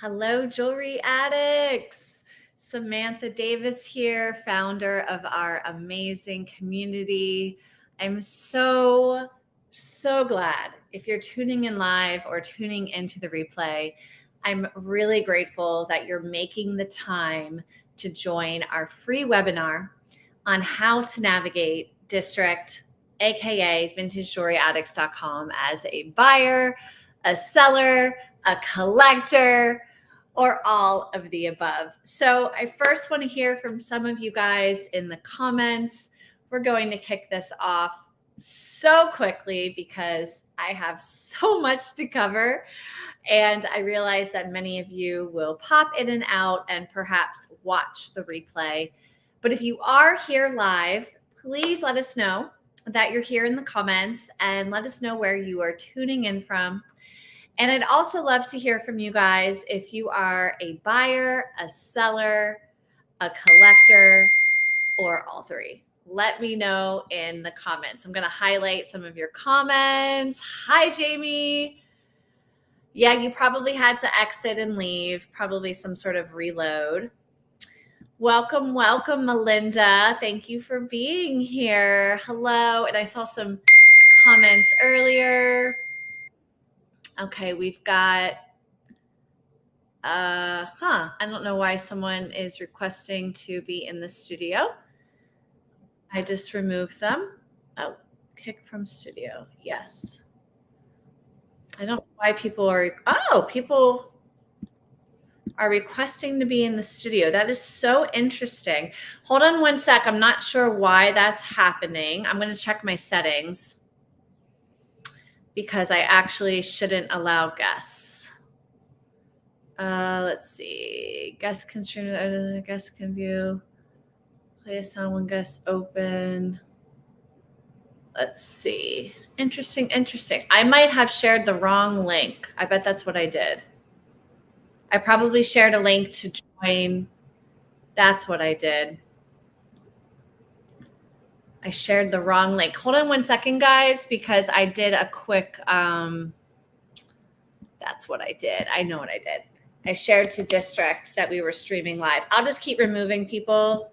Hello, jewelry addicts. Samantha Davis here, founder of our amazing community. I'm so glad if you're tuning in live or tuning into the replay. I'm really grateful that you're making the time to join our free webinar on how to navigate District, aka VintageJewelryAddicts.com, as a buyer, a seller, a collector, or all of the above. So I first want to hear from some of you guys in the comments. We're going to kick this off so quickly because I have so much to cover. And I realize that many of you will pop in and out and perhaps watch the replay. But if you are here live, please let us know that you're here in the comments and let us know where you are tuning in from. And I'd also love to hear from you guys if you are a buyer, a seller, a collector, or all three. Let me know in the comments. I'm going to highlight some of your comments. Hi, Jamie. Yeah, you probably had to exit and leave, probably some sort of reload. Welcome, Melinda. Thank you for being here. Hello. And I saw some comments earlier. Okay, we've got, I don't know why someone is requesting to be in the studio. I just removed them. Oh, kick from studio. Yes. I don't know why people are requesting to be in the studio. That is so interesting. Hold on one sec. I'm not sure why that's happening. I'm going to check my settings because I actually shouldn't allow guests. Let's see. Guest can stream, guest can view. Play a sound when guests open. Let's see. Interesting. I might have shared the wrong link. I bet that's what I did. I probably shared a link to join. That's what I did. I shared the wrong link. Hold on one second, guys, because I did a quick, that's what I did. I know what I did. I shared to District that we were streaming live. I'll just keep removing people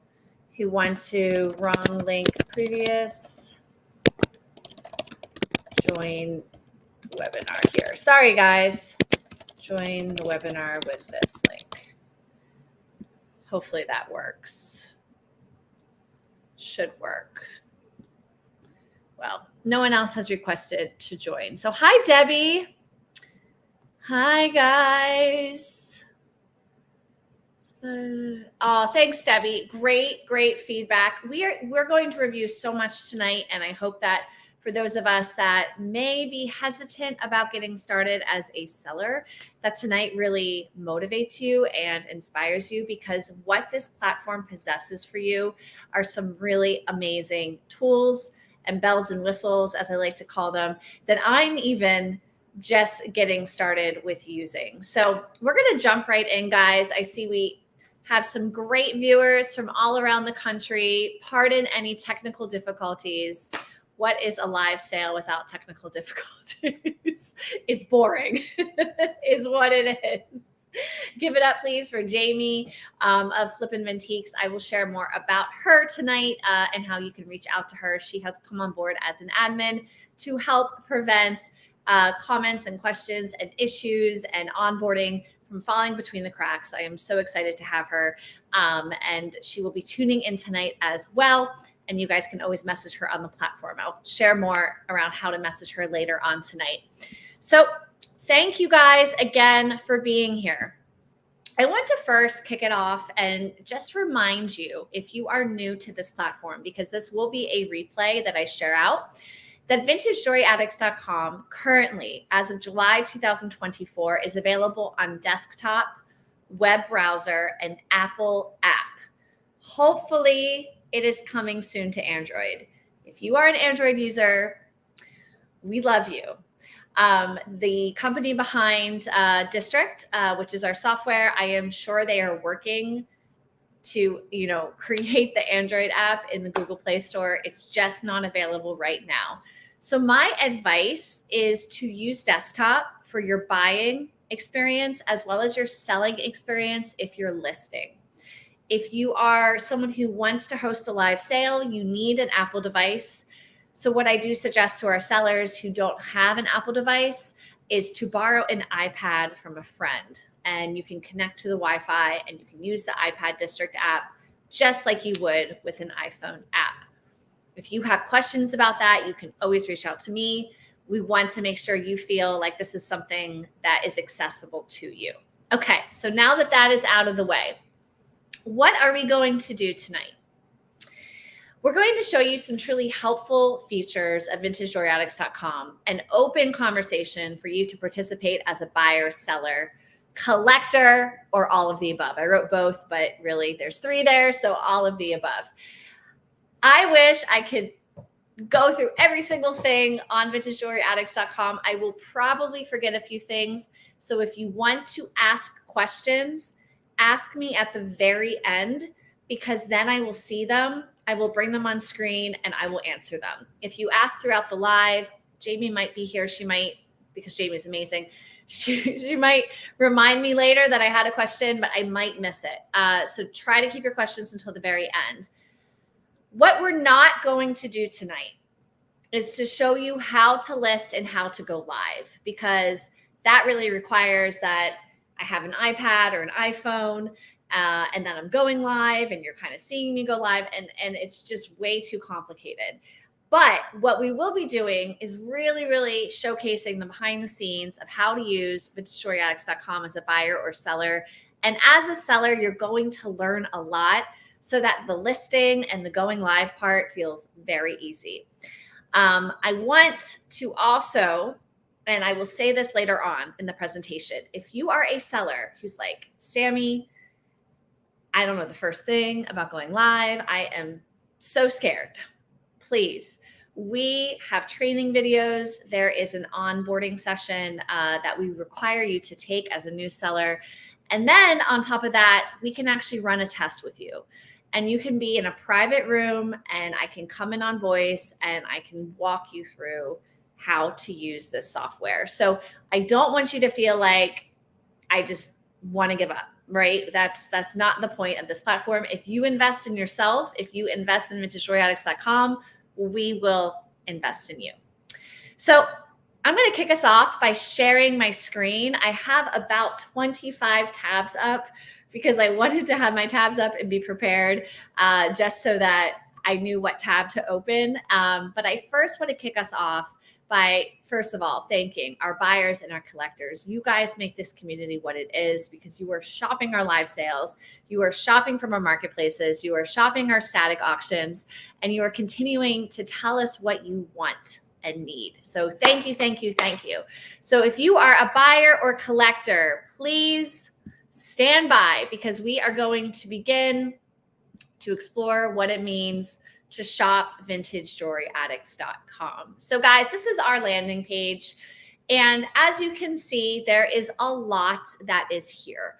who want to wrong link previous. Join webinar here. Sorry, guys. Join the webinar with this link. Hopefully that works. Should work. Well, no one else has requested to join. So hi, Debbie. Hi, guys. Oh, thanks, Debbie. Great feedback. We're going to review so much tonight, and I hope that for those of us that may be hesitant about getting started as a seller, that tonight really motivates you and inspires you, because what this platform possesses for you are some really amazing tools and bells and whistles, as I like to call them, that I'm even just getting started with using. So we're going to jump right in, guys. I see we have some great viewers from all around the country. Pardon any technical difficulties. What is a live sale without technical difficulties? It's boring, is what it is. Give it up, please, for Jamie of Flippin' Mintiques. I will share more about her tonight and how you can reach out to her. She has come on board as an admin to help prevent comments and questions and issues and onboarding from falling between the cracks. I am so excited to have her, and she will be tuning in tonight as well. And you guys can always message her on the platform. I'll share more around how to message her later on tonight. So thank you guys again for being here. I want to first kick it off and just remind you, if you are new to this platform, because this will be a replay that I share out, that VintageJewelryAddicts.com currently, as of July 2024, is available on desktop, web browser, and Apple app. Hopefully, it is coming soon to Android. If you are an Android user, we love you. The company behind District, which is our software, I am sure they are working to, create the Android app in the Google Play Store. It's just not available right now. So my advice is to use desktop for your buying experience as well as your selling experience if you're listing. If you are someone who wants to host a live sale, you need an Apple device. So what I do suggest to our sellers who don't have an Apple device is to borrow an iPad from a friend, and you can connect to the Wi-Fi and you can use the iPad District app just like you would with an iPhone app. If you have questions about that, you can always reach out to me. We want to make sure you feel like this is something that is accessible to you. Okay, so now that that is out of the way, what are we going to do tonight? We're going to show you some truly helpful features of VintageJewelryAddicts.com, an open conversation for you to participate as a buyer, seller, collector, or all of the above. I wrote both, but really there's 3 there, so all of the above. I wish I could go through every single thing on VintageJewelryAddicts.com. I will probably forget a few things. So if you want to ask questions, ask me at the very end, because then I will see them. I will bring them on screen and I will answer them. If you ask throughout the live, Jamie might be here. She might, because Jamie's amazing. She might remind me later that I had a question, but I might miss it. So try to keep your questions until the very end. What we're not going to do tonight is to show you how to list and how to go live, because that really requires that I have an iPad or an iPhone, and then I'm going live and you're kind of seeing me go live, and it's just way too complicated. But what we will be doing is really, really showcasing the behind the scenes of how to use VintageJewelryAddicts.com as a buyer or seller. And as a seller, you're going to learn a lot so that the listing and the going live part feels very easy. I want to also, and I will say this later on in the presentation, if you are a seller who's like, Sammy, I don't know the first thing about going live, I am so scared, please. We have training videos. There is an onboarding session that we require you to take as a new seller. And then on top of that, we can actually run a test with you. And you can be in a private room and I can come in on voice and I can walk you through how to use this software. So I don't want you to feel like I just want to give up, right? That's not the point of this platform. If you invest in yourself, if you invest in VintageJewelryAddicts.com, we will invest in you. So I'm going to kick us off by sharing my screen. I have about 25 tabs up because I wanted to have my tabs up and be prepared just so that I knew what tab to open. But I first want to kick us off by, first of all, thanking our buyers and our collectors. You guys make this community what it is because you are shopping our live sales, you are shopping from our marketplaces, you are shopping our static auctions, and you are continuing to tell us what you want and need. So thank you, thank you, thank you. So if you are a buyer or collector, please stand by because we are going to begin to explore what it means to shop VintageJewelryAddicts.com. So guys, this is our landing page. And as you can see, there is a lot that is here.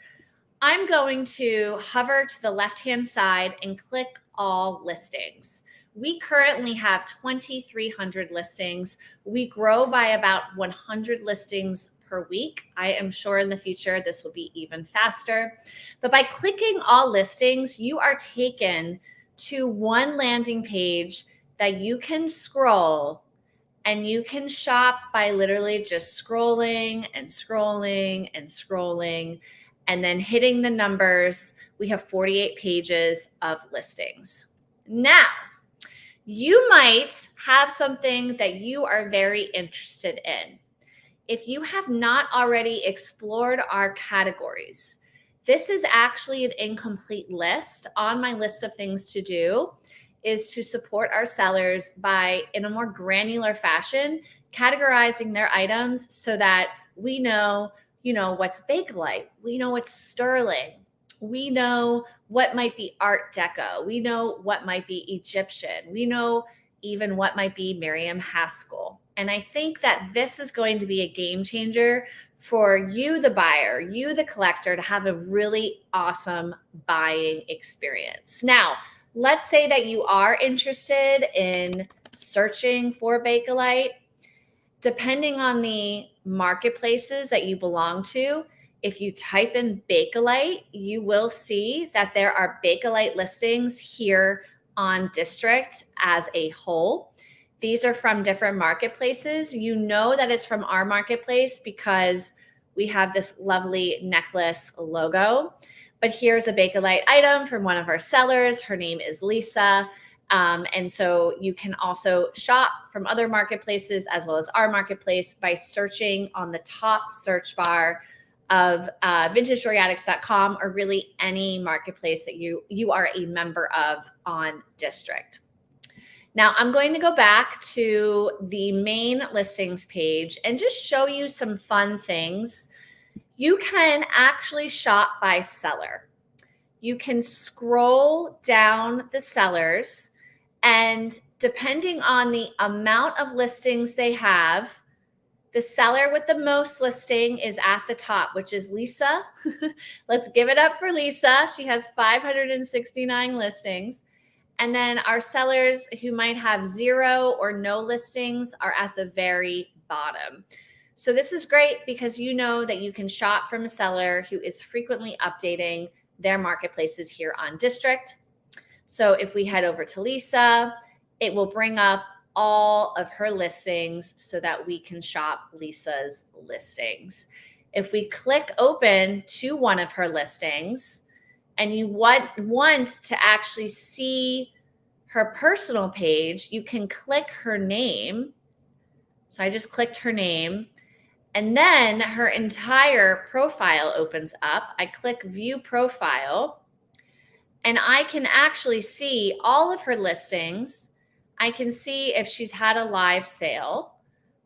I'm going to hover to the left-hand side and click all listings. We currently have 2,300 listings. We grow by about 100 listings per week. I am sure in the future this will be even faster. But by clicking all listings, you are taken to one landing page that you can scroll and you can shop by literally just scrolling and scrolling and scrolling and then hitting the numbers. We have 48 pages of listings. Now, you might have something that you are very interested in. If you have not already explored our categories, this is actually an incomplete list. On my list of things to do is to support our sellers by, in a more granular fashion, categorizing their items so that we know, what's Bakelite, we know what's sterling, we know what might be Art Deco, we know what might be Egyptian, we know even what might be Miriam Haskell. And I think that this is going to be a game changer for you, the buyer, you, the collector, to have a really awesome buying experience. Now, let's say that you are interested in searching for Bakelite Depending on the marketplaces that you belong to, if you type in Bakelite, you will see that there are Bakelite listings here on District as a whole. These are from different marketplaces. You know that it's from our marketplace because we have this lovely necklace logo. But here's a Bakelite item from one of our sellers. Her name is Lisa. And so you can also shop from other marketplaces as well as our marketplace by searching on the top search bar of vintagestoryAddicts.com, or really any marketplace that you are a member of on District. Now I'm going to go back to the main listings page and just show you some fun things. You can actually shop by seller. You can scroll down the sellers, and depending on the amount of listings they have, the seller with the most listing is at the top, which is Lisa. Let's give it up for Lisa. She has 569 listings. And then our sellers who might have 0 or no listings are at the very bottom. So this is great because you know that you can shop from a seller who is frequently updating their marketplaces here on District. So if we head over to Lisa, it will bring up all of her listings so that we can shop Lisa's listings. If we click open to one of her listings and you want to actually see her personal page, you can click her name. So I just clicked her name, and then her entire profile opens up. I click view profile, and I can actually see all of her listings. I can see if she's had a live sale.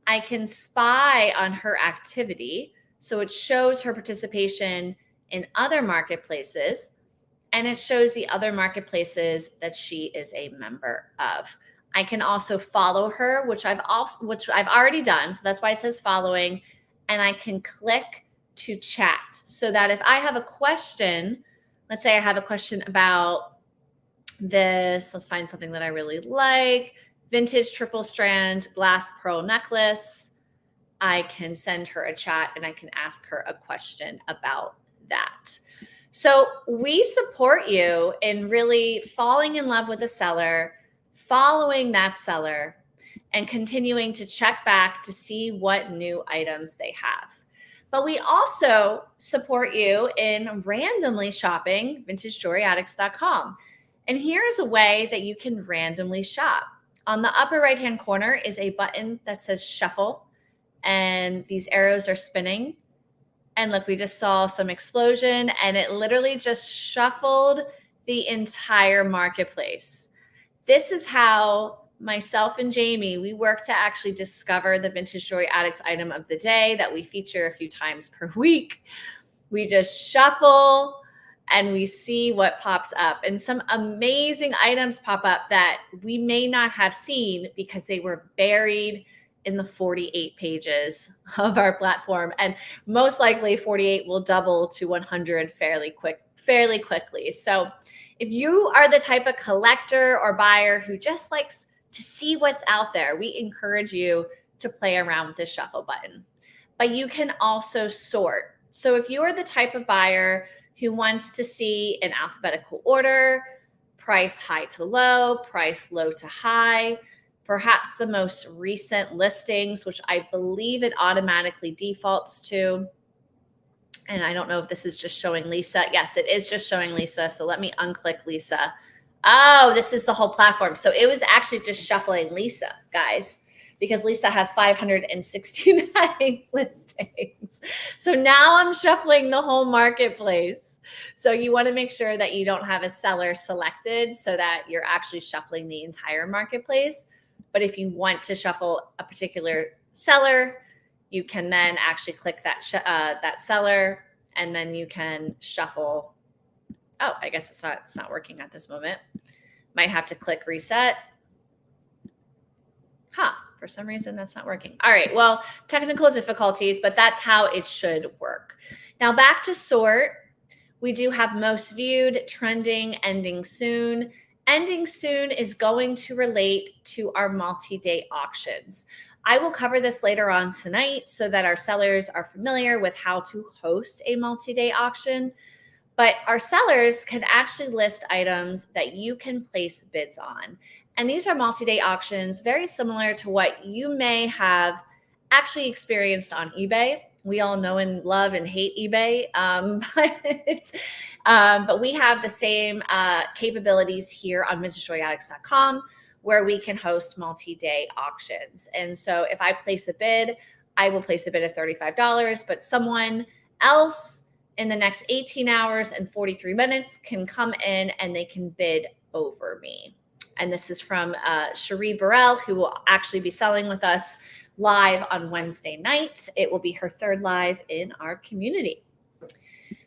I can spy on her activity. So it shows her participation in other marketplaces, and it shows the other marketplaces that she is a member of. I can also follow her, which I've already done. So that's why it says following. And I can click to chat so that if I have a question, let's say I have a question about this, let's find something that I really like, vintage triple strand glass pearl necklace. I can send her a chat and I can ask her a question about that. So we support you in really falling in love with a seller, following that seller, and continuing to check back to see what new items they have. But we also support you in randomly shopping VintageJewelryAddicts.com. And here's a way that you can randomly shop. On the upper right-hand corner is a button that says shuffle, and these arrows are spinning. And look, we just saw some explosion, and it literally just shuffled the entire marketplace. This is how myself and Jamie, we work to actually discover the Vintage Jewelry Addicts item of the day that we feature a few times per week. We just shuffle and we see what pops up. And some amazing items pop up that we may not have seen because they were buried in the 48 pages of our platform. And most likely 48 will double to 100 fairly quickly. So if you are the type of collector or buyer who just likes to see what's out there, we encourage you to play around with the shuffle button. But you can also sort. So if you are the type of buyer who wants to see an alphabetical order, price high to low, price low to high, perhaps the most recent listings, which I believe it automatically defaults to. And I don't know if this is just showing Lisa. Yes, it is just showing Lisa. So let me unclick Lisa. Oh, this is the whole platform. So it was actually just shuffling Lisa, guys, because Lisa has 569 listings. So now I'm shuffling the whole marketplace. So you want to make sure that you don't have a seller selected so that you're actually shuffling the entire marketplace. But if you want to shuffle a particular seller, you can then actually click that seller, and then you can shuffle. Oh, I guess it's not working at this moment. Might have to click reset. For some reason that's not working. All right, well, technical difficulties, but that's how it should work. Now back to sort. We do have most viewed, trending, ending soon. Ending soon is going to relate to our multi-day auctions. I will cover this later on tonight so that our sellers are familiar with how to host a multi-day auction. But our sellers can actually list items that you can place bids on. And these are multi-day auctions, very similar to what you may have actually experienced on eBay. We all know and love and hate eBay, but we have the same capabilities here on VintageJoyAddicts.com, where we can host multi-day auctions. And so if I place a bid, I will place a bid of $35, but someone else in the next 18 hours and 43 minutes can come in and they can bid over me. And this is from Cherie Burrell, who will actually be selling with us live on Wednesday night. It will be her third live in our community.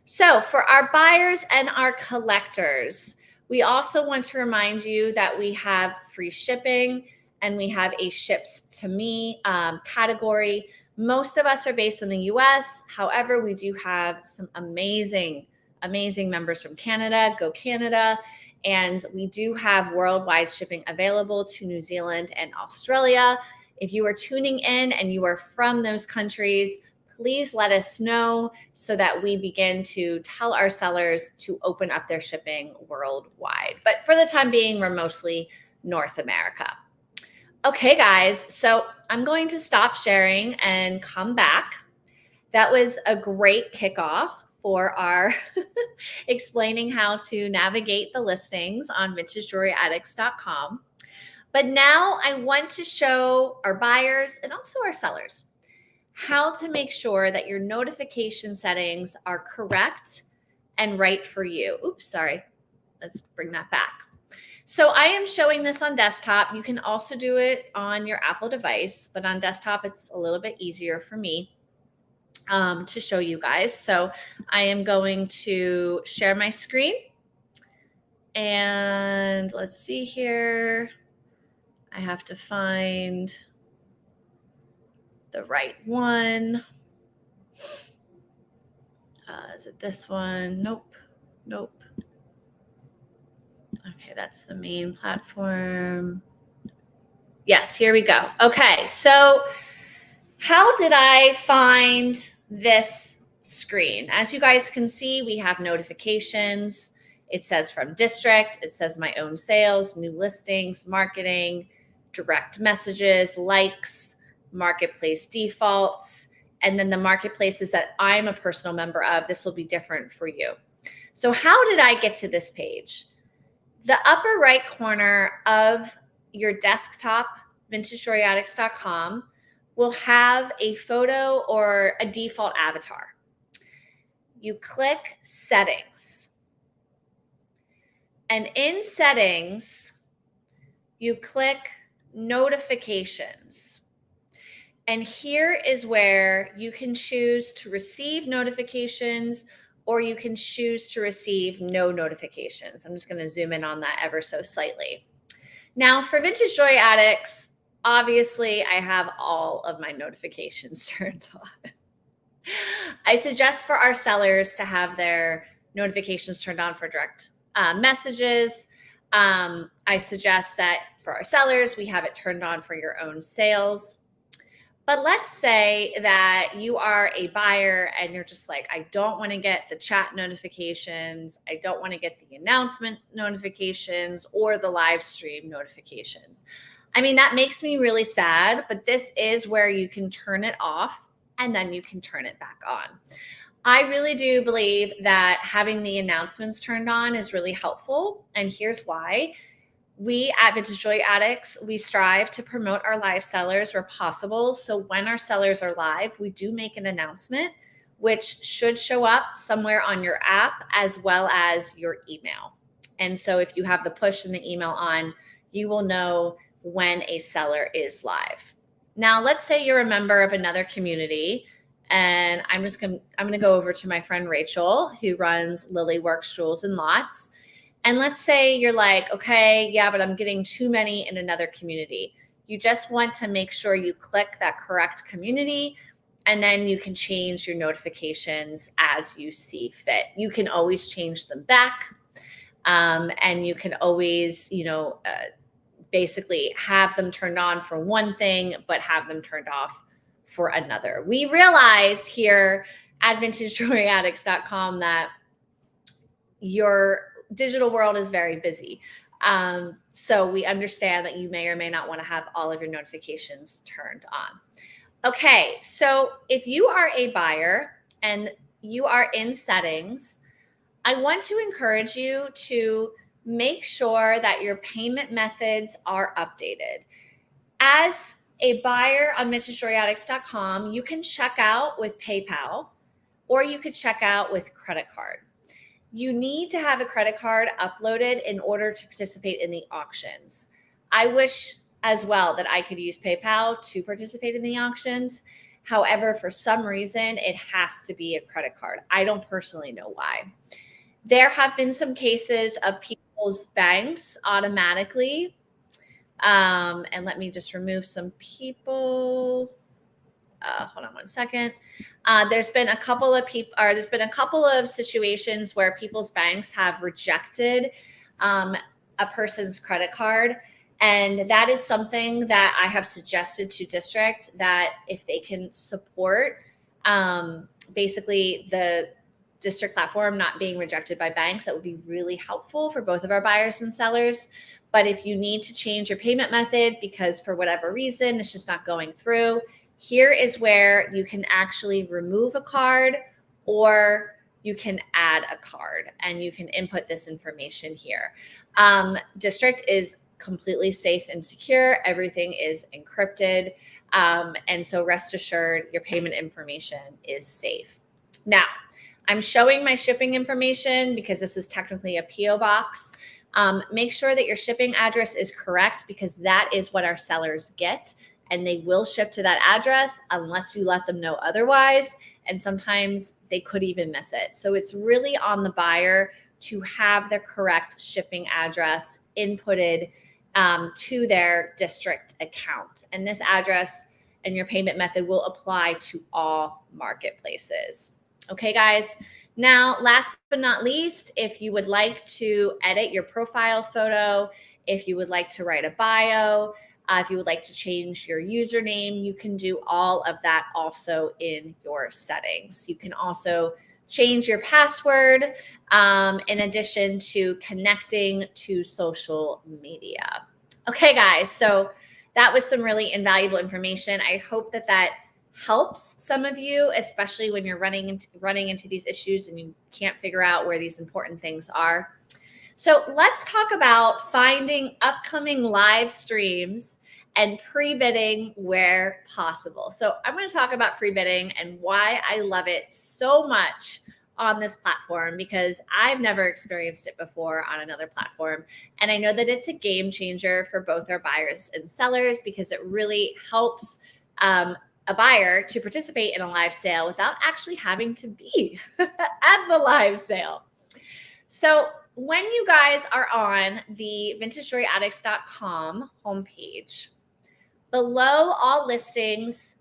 So for our buyers and our collectors, we also want to remind you that we have free shipping and we have a ships to me category. Most of us are based in the US. However, we do have some amazing members from Canada. Go Canada. And we do have worldwide shipping available to New Zealand and Australia. If you are tuning in and you are from those countries, please let us know so that we begin to tell our sellers to open up their shipping worldwide. But for the time being, we're mostly North America. Okay, guys, so I'm going to stop sharing and come back. That was a great kickoff for our explaining how to navigate the listings on VintageJewelryAddicts.com. But now I want to show our buyers and also our sellers how to make sure that your notification settings are correct and right for you. Oops, sorry. Let's bring that back. So I am showing this on desktop. You can also do it on your Apple device, but on desktop, it's a little bit easier for me to show you guys. So I am going to share my screen. And let's see here. I have to find the right one. Is it this one? Nope. Okay, that's the main platform. Yes, here we go. Okay, so how did I find this screen? As you guys can see, we have notifications. It says from district. It says my own sales, new listings, marketing, direct messages, likes, marketplace defaults, and then the marketplaces that I'm a personal member of. This will be different for you. So how did I get to this page? The upper right corner of your desktop, VintageJewelryAddicts.com, will have a photo or a default avatar. You click Settings. And in Settings, you click Notifications. And here is where you can choose to receive notifications or you can choose to receive no notifications. I'm just going to zoom in on that ever so slightly. Now for Vintage Joy Addicts, obviously I have all of my notifications turned on. I suggest for our sellers to have their notifications turned on for direct messages. I suggest that for our sellers, we have it turned on for your own sales. But let's say that you are a buyer and you're just like, I don't want to get the chat notifications. I don't want to get the announcement notifications or the live stream notifications. I mean, that makes me really sad, but this is where you can turn it off and then you can turn it back on. I really do believe that having the announcements turned on is really helpful. And here's why. We at Vintage Joy Addicts, we strive to promote our live sellers where possible. So when our sellers are live, we do make an announcement, which should show up somewhere on your app as well as your email. And so if you have the push and the email on, you will know when a seller is live. Now, let's say you're a member of another community, and I'm going to go over to my friend Rachel, who runs Lily Works Jewels and Lots. And let's say you're like, okay, yeah, but I'm getting too many in another community. You just want to make sure you click that correct community, and then you can change your notifications as you see fit. You can always change them back, and you can always, basically have them turned on for one thing, but have them turned off for another. We realize here at VintageJewelryAddicts.com that your digital world is very busy. So we understand that you may or may not want to have all of your notifications turned on. Okay, so if you are a buyer and you are in settings, I want to encourage you to make sure that your payment methods are updated. As a buyer on VintageJewelryAddicts.com, you can check out with PayPal or you could check out with credit card. You need to have a credit card uploaded in order to participate in the auctions. I wish as well that I could use PayPal to participate in the auctions. However, for some reason, it has to be a credit card. I don't personally know why. There have been some cases of people's banks automatically. And let me just remove some people. Hold on one second. There's been a couple of situations where people's banks have rejected a person's credit card. And that is something that I have suggested to district, that if they can support basically the district platform not being rejected by banks, that would be really helpful for both of our buyers and sellers. But if you need to change your payment method because for whatever reason it's just not going through, here is where you can actually remove a card or you can add a card, and you can input this information here. District is completely safe and secure. Everything is encrypted. And so rest assured your payment information is safe. Now, I'm showing my shipping information because this is technically a PO box. Make sure that your shipping address is correct because that is what our sellers get. And they will ship to that address unless you let them know otherwise. And sometimes they could even miss it. So it's really on the buyer to have the correct shipping address inputted to their district account. And this address and your payment method will apply to all marketplaces. Okay, guys. Now, last but not least, if you would like to edit your profile photo, if you would like to write a bio, if you would like to change your username, you can do all of that also in your settings. You can also change your password in addition to connecting to social media. Okay, guys, so that was some really invaluable information. I hope that that helps some of you, especially when you're running into these issues and you can't figure out where these important things are. So let's talk about finding upcoming live streams and pre-bidding where possible. So I'm going to talk about pre-bidding and why I love it so much on this platform, because I've never experienced it before on another platform. And I know that it's a game changer for both our buyers and sellers because it really helps a buyer to participate in a live sale without actually having to be at the live sale. So when you guys are on the VintageJewelryAddicts.com homepage, below all listings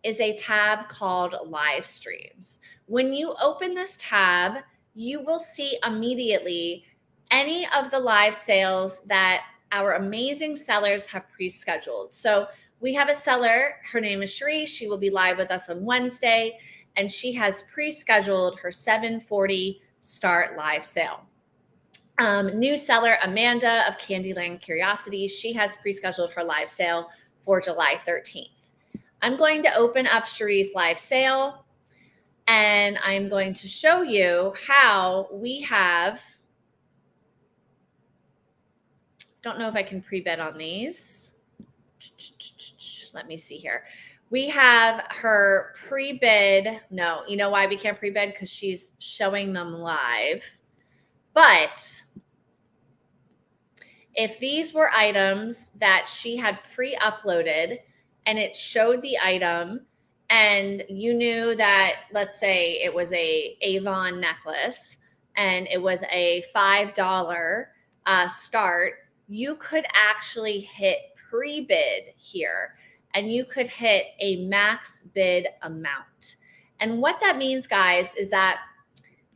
is a tab called live streams. When you open this tab, you will see immediately any of the live sales that our amazing sellers have pre-scheduled. So we have a seller, her name is Cherie. She will be live with us on Wednesday, and she has pre-scheduled her 7:40 start live sale. New seller, Amanda of Candyland Curiosities, she has pre-scheduled her live sale for July 13th. I'm going to open up Cherie's live sale, and I'm going to show you how we have, don't know if I can pre-bid on these. Let me see here. We have her pre-bid. No, you know why we can't pre-bid? Because she's showing them live. But if these were items that she had pre-uploaded and it showed the item and you knew that, let's say it was a Avon necklace and it was a $5 start, you could actually hit pre-bid here and you could hit a max bid amount. And what that means, guys, is that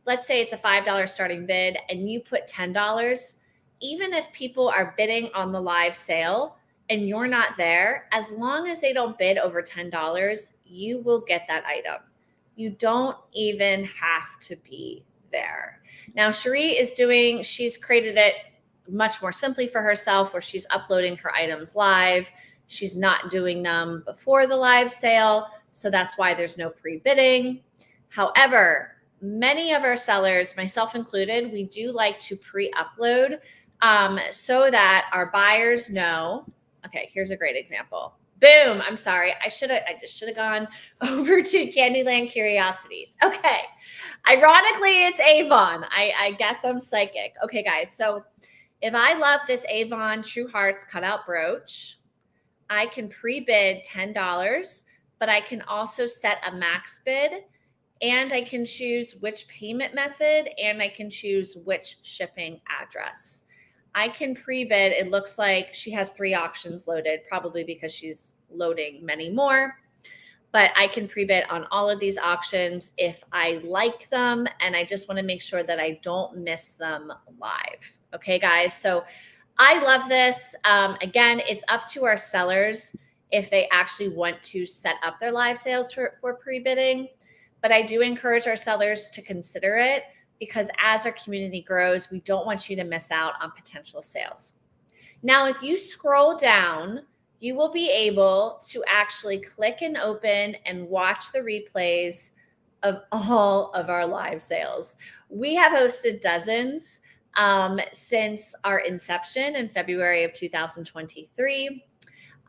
let's say it's a $5 starting bid and you put $10, even if people are bidding on the live sale and you're not there, as long as they don't bid over $10, you will get that item. You don't even have to be there. Now, Cherie she's created it much more simply for herself, where she's uploading her items live. She's not doing them before the live sale, so that's why there's no pre-bidding. However, many of our sellers, myself included, we do like to pre-upload so that our buyers know. Okay, here's a great example. Boom. I'm sorry. I just should have gone over to Candyland Curiosities. Okay. Ironically, it's Avon. I guess I'm psychic. Okay, guys. So if I love this Avon True Hearts cutout brooch, I can pre-bid $10, but I can also set a max bid, and I can choose which payment method, and I can choose which shipping address. I can pre-bid. It looks like she has 3 auctions loaded, probably because she's loading many more. But I can pre-bid on all of these auctions if I like them, and I just want to make sure that I don't miss them live. Okay, guys. So I love this. Again, it's up to our sellers if they actually want to set up their live sales for pre-bidding. But I do encourage our sellers to consider it, because as our community grows, we don't want you to miss out on potential sales. Now, if you scroll down, you will be able to actually click and open and watch the replays of all of our live sales. We have hosted dozens since our inception in February of 2023.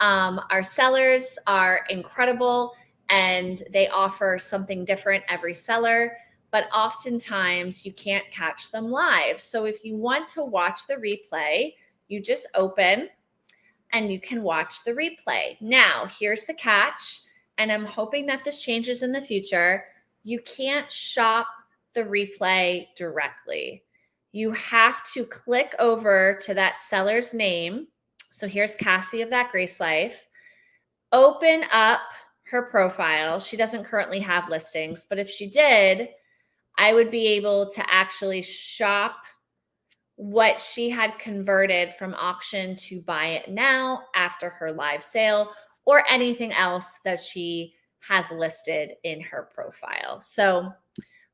Our sellers are incredible, and they offer something different every seller, but oftentimes you can't catch them live. So if you want to watch the replay, you just open and you can watch the replay. Now, here's the catch, and I'm hoping that this changes in the future. You can't shop the replay directly. You have to click over to that seller's name. So here's Cassie of That Grace Life. Open up her profile. She doesn't currently have listings, but if she did, I would be able to actually shop what she had converted from auction to buy it now after her live sale, or anything else that she has listed in her profile. So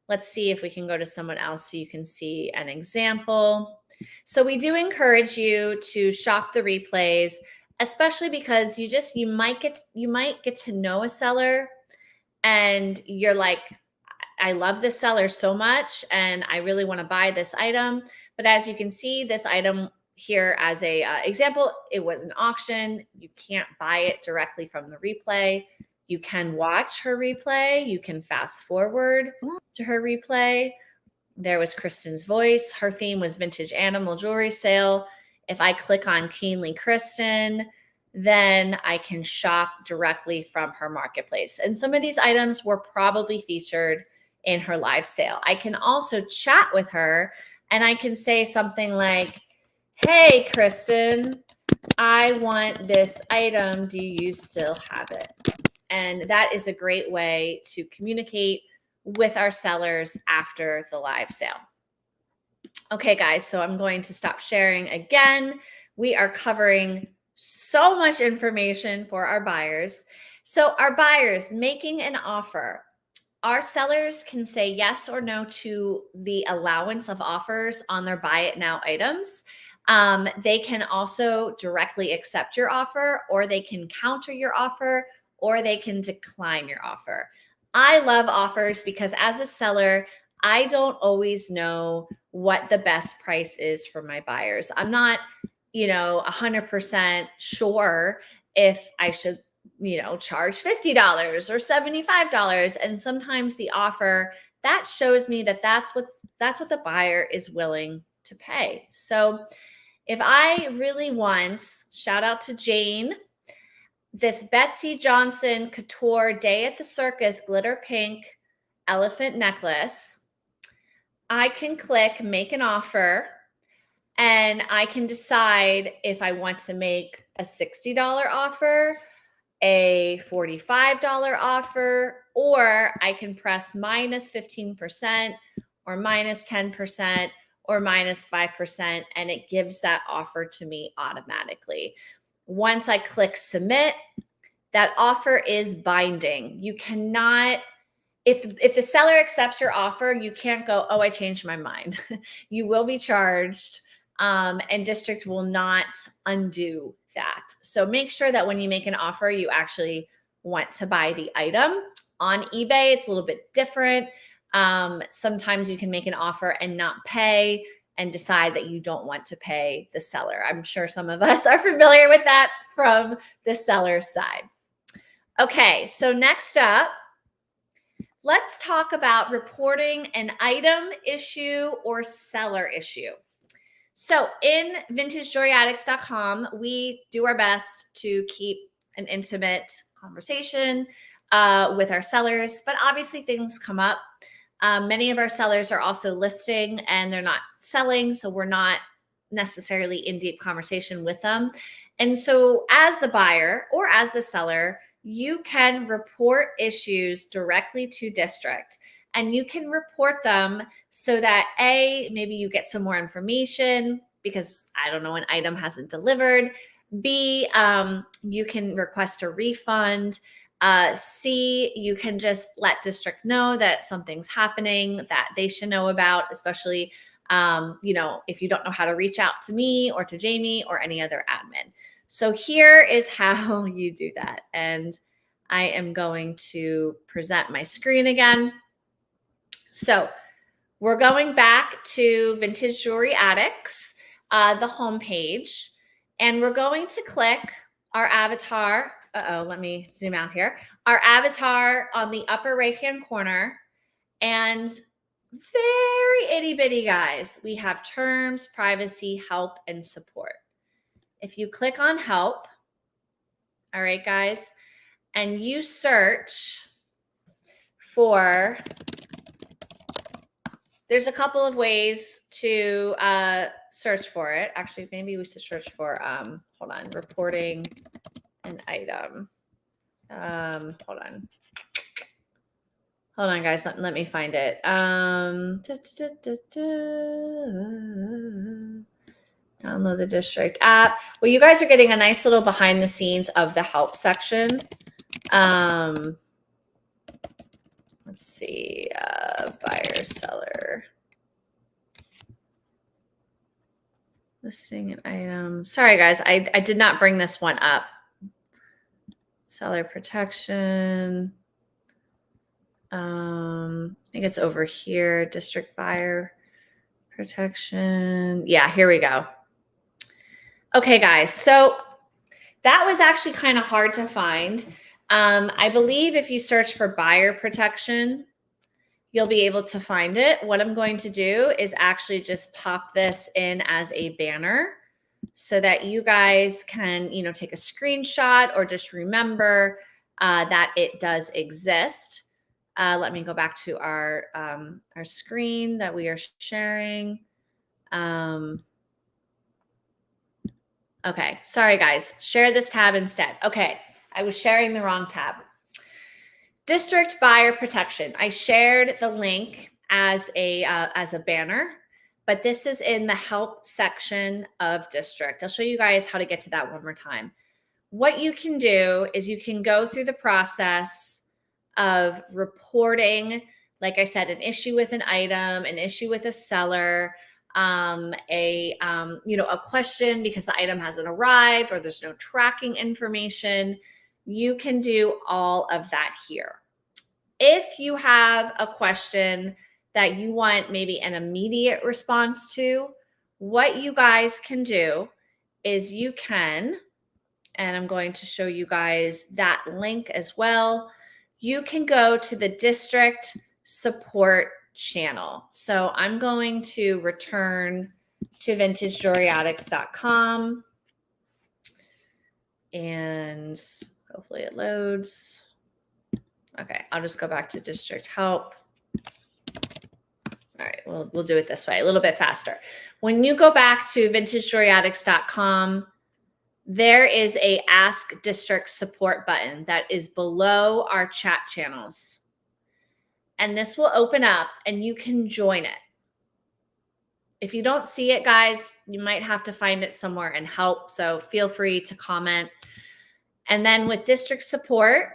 let's see if we can go to someone else so you can see an example. So we do encourage you to shop the replays, especially because you might get to know a seller and you're like, I love this seller so much and I really want to buy this item. But as you can see, this item here as a example, it was an auction. You can't buy it directly from the replay. You can watch her replay. You can fast forward to her replay. There was Kristen's voice. Her theme was vintage animal jewelry sale. If I click on Keenly Kristen, then I can shop directly from her marketplace. And some of these items were probably featured in her live sale. I can also chat with her and I can say something like, hey, Kristen, I want this item. Do you still have it? And that is a great way to communicate with our sellers after the live sale. Okay, guys, so I'm going to stop sharing again. We are covering so much information for our buyers. So our buyers making an offer, our sellers can say yes or no to the allowance of offers on their buy it now items. They can also directly accept your offer, or they can counter your offer, or they can decline your offer. I love offers because as a seller, I don't always know what the best price is for my buyers. I'm not, 100% sure if I should, charge $50 or $75. And sometimes the offer that shows me that that's what the buyer is willing to pay. So if I really want, shout out to Jane, this Betsy Johnson Couture Day at the Circus glitter pink elephant necklace, I can click make an offer and I can decide if I want to make a $60 offer, a $45 offer, or I can press minus 15% or minus 10%, or minus 5%, and it gives that offer to me automatically. Once I click submit, that offer is binding. You cannot, if the seller accepts your offer, you can't go, oh, I changed my mind. You will be charged, and district will not undo that. So make sure that when you make an offer, you actually want to buy the item. On eBay, it's a little bit different. Sometimes you can make an offer and not pay and decide that you don't want to pay the seller. I'm sure some of us are familiar with that from the seller's side. Okay, so next up, let's talk about reporting an item, issue, or seller issue. So in VintageJewelryAddicts.com, we do our best to keep an intimate conversation with our sellers, but obviously things come up. Many of our sellers are also listing and they're not selling, so we're not necessarily in deep conversation with them. And so as the buyer or as the seller, you can report issues directly to district, and you can report them so that maybe you get some more information because, I don't know, an item hasn't delivered. B, you can request a refund. C, you can just let district know that something's happening that they should know about, especially, if you don't know how to reach out to me or to Jamie or any other admin. So here is how you do that. And I am going to present my screen again. So we're going back to Vintage Jewelry Addicts, the homepage, and we're going to click our avatar. Let me zoom out here. Our avatar on the upper right-hand corner, and very itty bitty, guys. We have terms, privacy, help, and support. If you click on help, all right, guys, and you search for, there's a couple of ways to search for it. Actually, maybe we should search for, hold on, reporting an item. Hold on, guys, let me find it. Download the district app. Well, you guys are getting a nice little behind the scenes of the help section. Let's see, buyer, seller, listing an item. Sorry, guys, I did not bring this one up. Seller protection. I think it's over here. District buyer protection. Yeah, here we go. Okay, guys, so that was actually kind of hard to find. I believe if you search for buyer protection, you'll be able to find it. What I'm going to do is actually just pop this in as a banner so that you guys can, take a screenshot or just remember that it does exist. Let me go back to our screen that we are sharing. Okay, sorry guys, share this tab instead. Okay, I was sharing the wrong tab. District buyer protection. I shared the link as a banner, but this is in the help section of district. I'll show you guys how to get to that one more time. What you can do is you can go through the process of reporting, like I said, an issue with an item, an issue with a seller, a question because the item hasn't arrived or there's no tracking information. You can do all of that here. If you have a question that you want maybe an immediate response to, what you guys can do is you can, and I'm going to show you guys that link as well. You can go to the district support channel. So I'm going to return to VintageJewelryAddicts.com and hopefully it loads. Okay, I'll just go back to district help. All right, we'll do it this way, a little bit faster. When you go back to VintageJewelryAddicts.com, there is a Ask District Support button that is below our chat channels. And this will open up and you can join it. if you don't see it, guys, you might have to find it somewhere and help. So feel free to comment. And then with district support,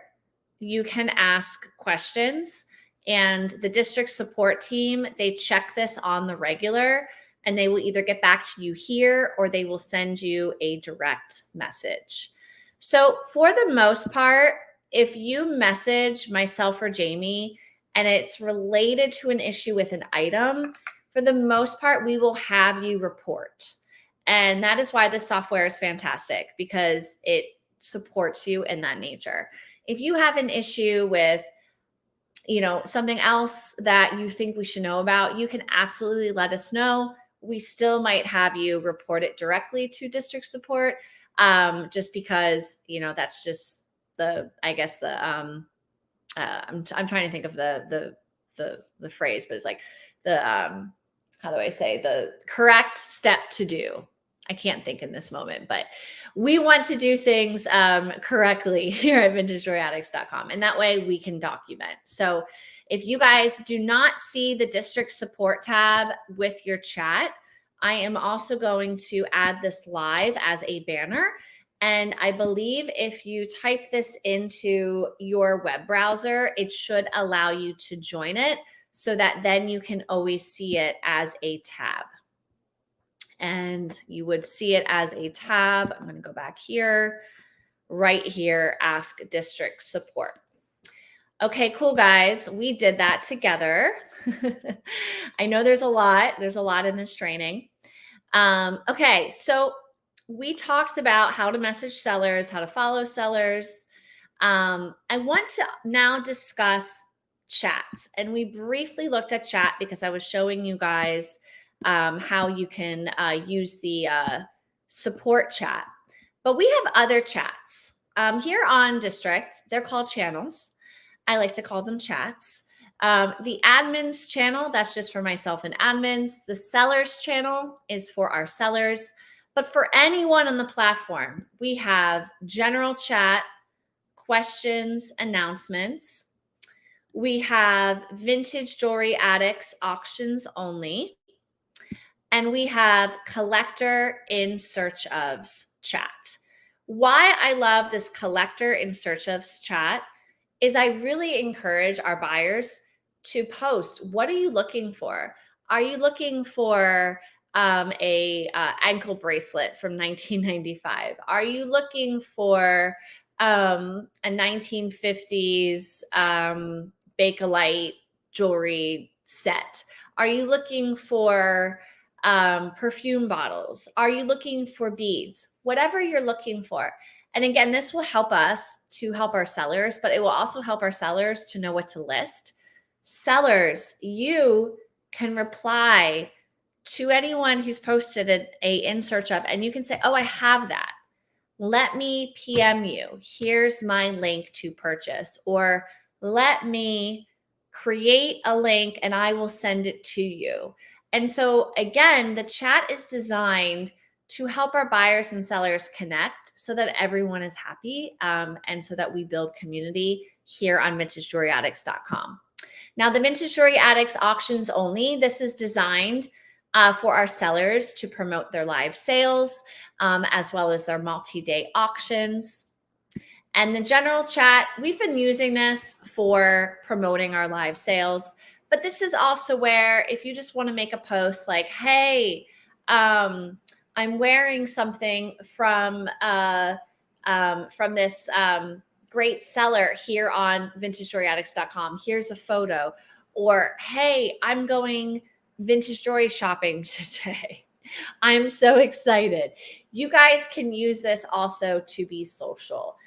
you can ask questions, and the district support team, they check this on the regular, and they will either get back to you here or they will send you a direct message. So for the most part, if you message myself or Jamie and it's related to an issue with an item, for the most part, we will have you report. And that is why this software is fantastic, because it supports you in that nature. If you have an issue with, something else that you think we should know about, you can absolutely let us know. We still might have you report it directly to district support, just because, that's just I'm trying to think of the phrase, but it's like how do I say, the correct step to do. I can't think in this moment, but we want to do things correctly here at vintagejewelryaddicts.com, and that way we can document. So if you guys do not see the district support tab with your chat, I am also going to add this live as a banner. And I believe if you type this into your web browser, it should allow you to join it, so that then you can always see it as a tab. And you would see it as a tab. I'm going to go back here, right here, ask district support. Okay, cool, guys. We did that together. I know there's a lot in this training. Okay, so we talked about how to message sellers, how to follow sellers. I want to now discuss chats. And we briefly looked at chat because I was showing you guys how you can use the support chat. But we have other chats. Here on District, they're called channels. I like to call them chats. The admins channel, that's just for myself and admins. The sellers channel is for our sellers. But for anyone on the platform, we have general chat, questions, announcements. We have Vintage Jewelry Addicts auctions only. And we have collector in search ofs chat. Why I love this collector in search ofs chat is I really encourage our buyers to post. What are you looking for? Are you looking for a ankle bracelet from 1995? Are you looking for a 1950s Bakelite jewelry set? Are you looking for perfume bottles? Are you looking for beads? Whatever you're looking for. And again, this will help us to help our sellers, but it will also help our sellers to know what to list. Sellers, you can reply to anyone who's posted a in search of, and you can say, oh, I have that. Let me PM you. Here's my link to purchase. Or let me create a link and I will send it to you. And so again, the chat is designed to help our buyers and sellers connect so that everyone is happy, and so that we build community here on vintagejewelryaddicts.com. Now, the Vintage Jewelry Addicts auctions only, this is designed for our sellers to promote their live sales, as well as their multi-day auctions. And the general chat, we've been using this for promoting our live sales, but this is also where if you just want to make a post like, hey, I'm wearing something from this great seller here on vintagejewelryaddicts.com. Here's a photo. Or, hey, I'm going vintage jewelry shopping today. I'm so excited. You guys can use this also to be social.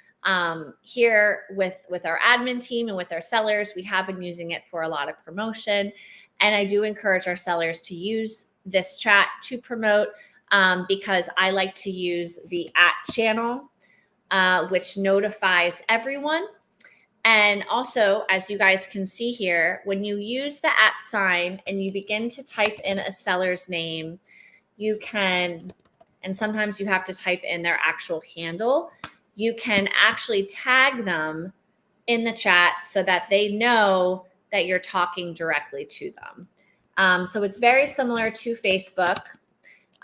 Here with our admin team and with our sellers, we have been using it for a lot of promotion. And I do encourage our sellers to use this chat to promote, because I like to use the @ channel, which notifies everyone. And also, as you guys can see here, when you use the @ sign and you begin to type in a seller's name, you can, and sometimes you have to type in their actual handle, you can actually tag them in the chat so that they know that you're talking directly to them. So it's very similar to Facebook.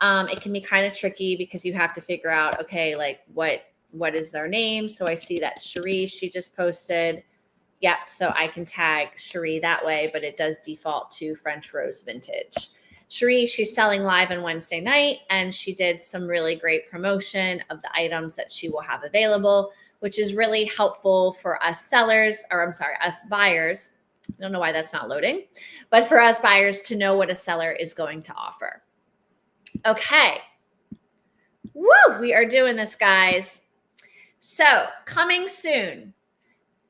It can be kind of tricky because you have to figure out, okay, like what is their name? So I see that Cherie, she just posted. Yep, so I can tag Cherie that way, but it does default to French Rose Vintage. Cherie, she's selling live on Wednesday night, and she did some really great promotion of the items that she will have available, which is really helpful for us sellers, or I'm sorry, us buyers. I don't know why that's not loading, but for us buyers to know what a seller is going to offer. Okay. Woo, we are doing this, guys. So coming soon,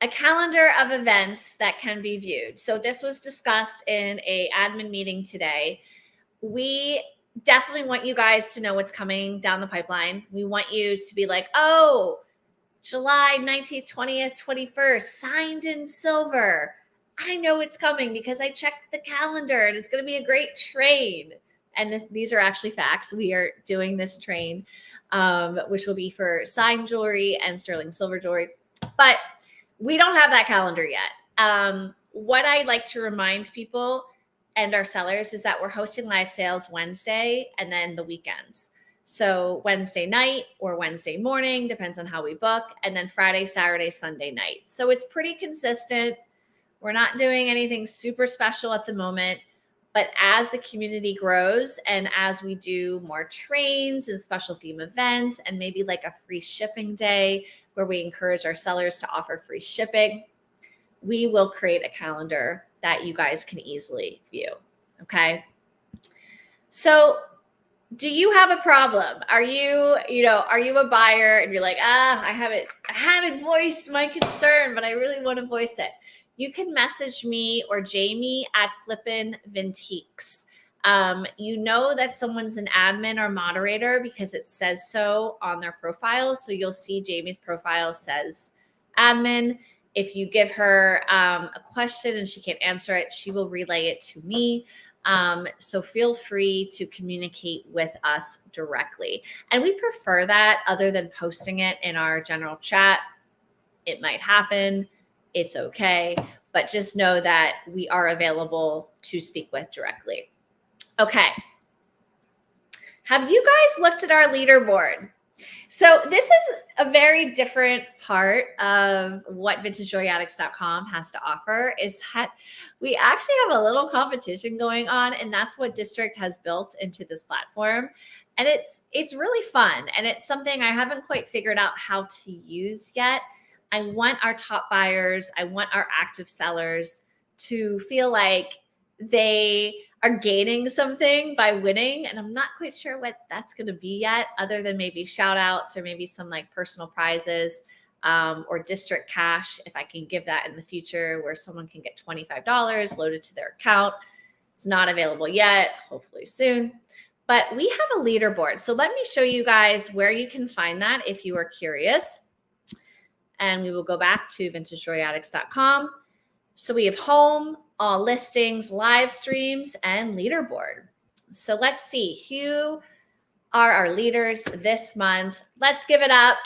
a calendar of events that can be viewed. So this was discussed in a admin meeting today. We definitely want you guys to know what's coming down the pipeline. We want you to be like, oh, July 19th, 20th, 21st, signed in silver. I know it's coming because I checked the calendar and it's going to be a great train. And these are actually facts. We are doing this train, which will be for signed jewelry and sterling silver jewelry. But we don't have that calendar yet. What I like to remind people and our sellers is that we're hosting live sales Wednesday and then the weekends. So Wednesday night or Wednesday morning, depends on how we book, and then Friday, Saturday, Sunday night. So it's pretty consistent. We're not doing anything super special at the moment, but as the community grows and as we do more trains and special theme events and maybe like a free shipping day where we encourage our sellers to offer free shipping, we will create a calendar that you guys can easily view. Okay. So do you have a problem? Are you a buyer and you're like, I haven't voiced my concern, but I really want to voice it. You can message me or Jamie at Flippin' Vintiques. You know that someone's an admin or moderator because it says so on their profile. So you'll see Jamie's profile says admin. If you give her a question and she can't answer it, she will relay it to me. So feel free to communicate with us directly. And we prefer that other than posting it in our general chat. It might happen. It's okay. But just know that we are available to speak with directly. Okay. Have you guys looked at our leaderboard? So this is a very different part of what VintageJoyAddicts.com has to offer, is that we actually have a little competition going on, and that's what District has built into this platform. And it's really fun, and it's something I haven't quite figured out how to use yet. I want our top buyers, I want our active sellers to feel like they are gaining something by winning. And I'm not quite sure what that's going to be yet, other than maybe shout outs or maybe some like personal prizes or district cash, if I can give that in the future, where someone can get $25 loaded to their account. It's not available yet, hopefully soon. But we have a leaderboard. So let me show you guys where you can find that if you are curious. And we will go back to VintageJoyAddicts.com. So we have home, all listings, live streams, and leaderboard. So let's see, who are our leaders this month? Let's give it up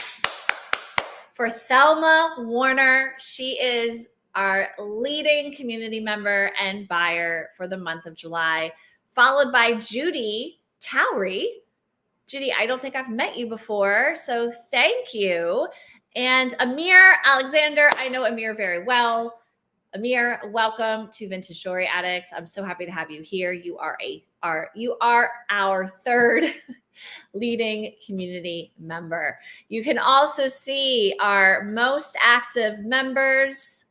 for Thelma Warner. She is our leading community member and buyer for the month of July, followed by Judy Towery. Judy, I don't think I've met you before, so thank you. And Amir Alexander, I know Amir very well. Amir, welcome to Vintage Jewelry Addicts. I'm so happy to have you here. You are our third leading community member. You can also see our most active members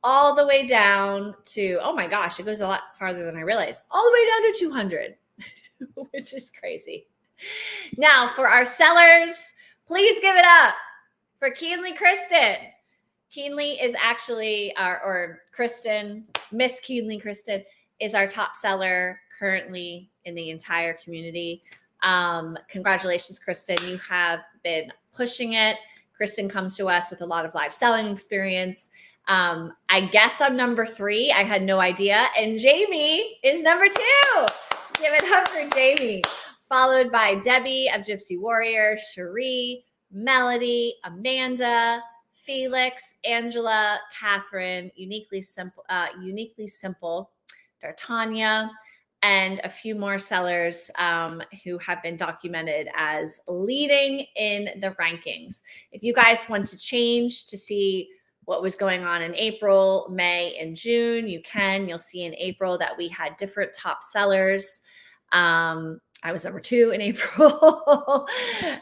all the way down to, oh my gosh, it goes a lot farther than I realized, all the way down to 200, which is crazy. Now, for our sellers, please give it up for Keenly Kristen. Keenly is actually Miss Keenly Kristen is our top seller currently in the entire community. Congratulations, Kristen. You have been pushing it. Kristen comes to us with a lot of live selling experience. I guess I'm number 3. I had no idea. And Jamie is number 2. Give it up for Jamie. Followed by Debbie of Gypsy Warrior, Cherie, Melody, Amanda, Felix, Angela, Catherine, Uniquely Simple, D'Artagnan, and a few more sellers who have been documented as leading in the rankings. If you guys want to change to see what was going on in April, May, and June, you can. You'll see in April that we had different top sellers. I was number 2 in April.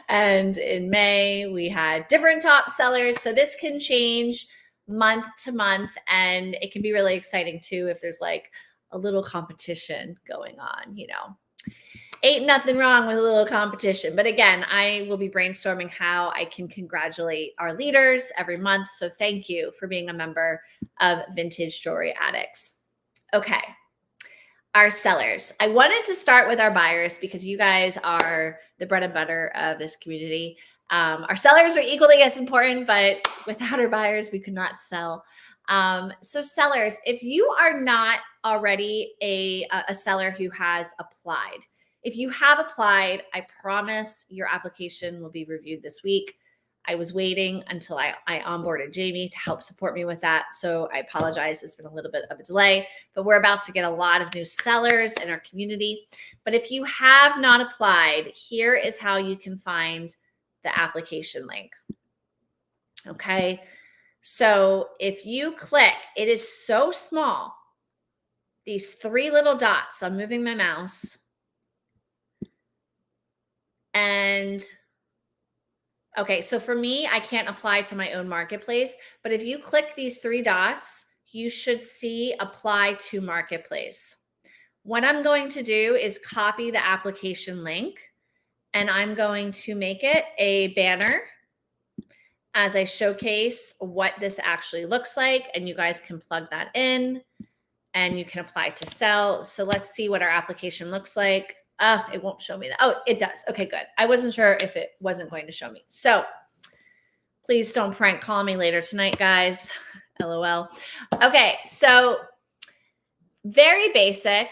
And in May, we had different top sellers. So this can change month to month. And it can be really exciting too if there's like a little competition going on, Ain't nothing wrong with a little competition. But again, I will be brainstorming how I can congratulate our leaders every month. So thank you for being a member of Vintage Jewelry Addicts. Okay. Our sellers. I wanted to start with our buyers because you guys are the bread and butter of this community. Our sellers are equally as important, but without our buyers, we could not sell. So sellers, if you are not already a seller who has applied, if you have applied, I promise your application will be reviewed this week. I was waiting until I onboarded Jamie to help support me with that. So I apologize. It's been a little bit of a delay, but we're about to get a lot of new sellers in our community. But if you have not applied, here is how you can find the application link. Okay. So if you click, it is so small. These 3 little dots, I'm moving my mouse. And okay, so for me, I can't apply to my own marketplace, but if you click these 3 dots, you should see apply to marketplace. What I'm going to do is copy the application link, and I'm going to make it a banner as I showcase what this actually looks like, and you guys can plug that in and you can apply to sell. So let's see what our application looks like. It won't show me that. Oh, it does. Okay, good. I wasn't sure if it wasn't going to show me. So please don't prank call me later tonight, guys. LOL. Okay, so very basic,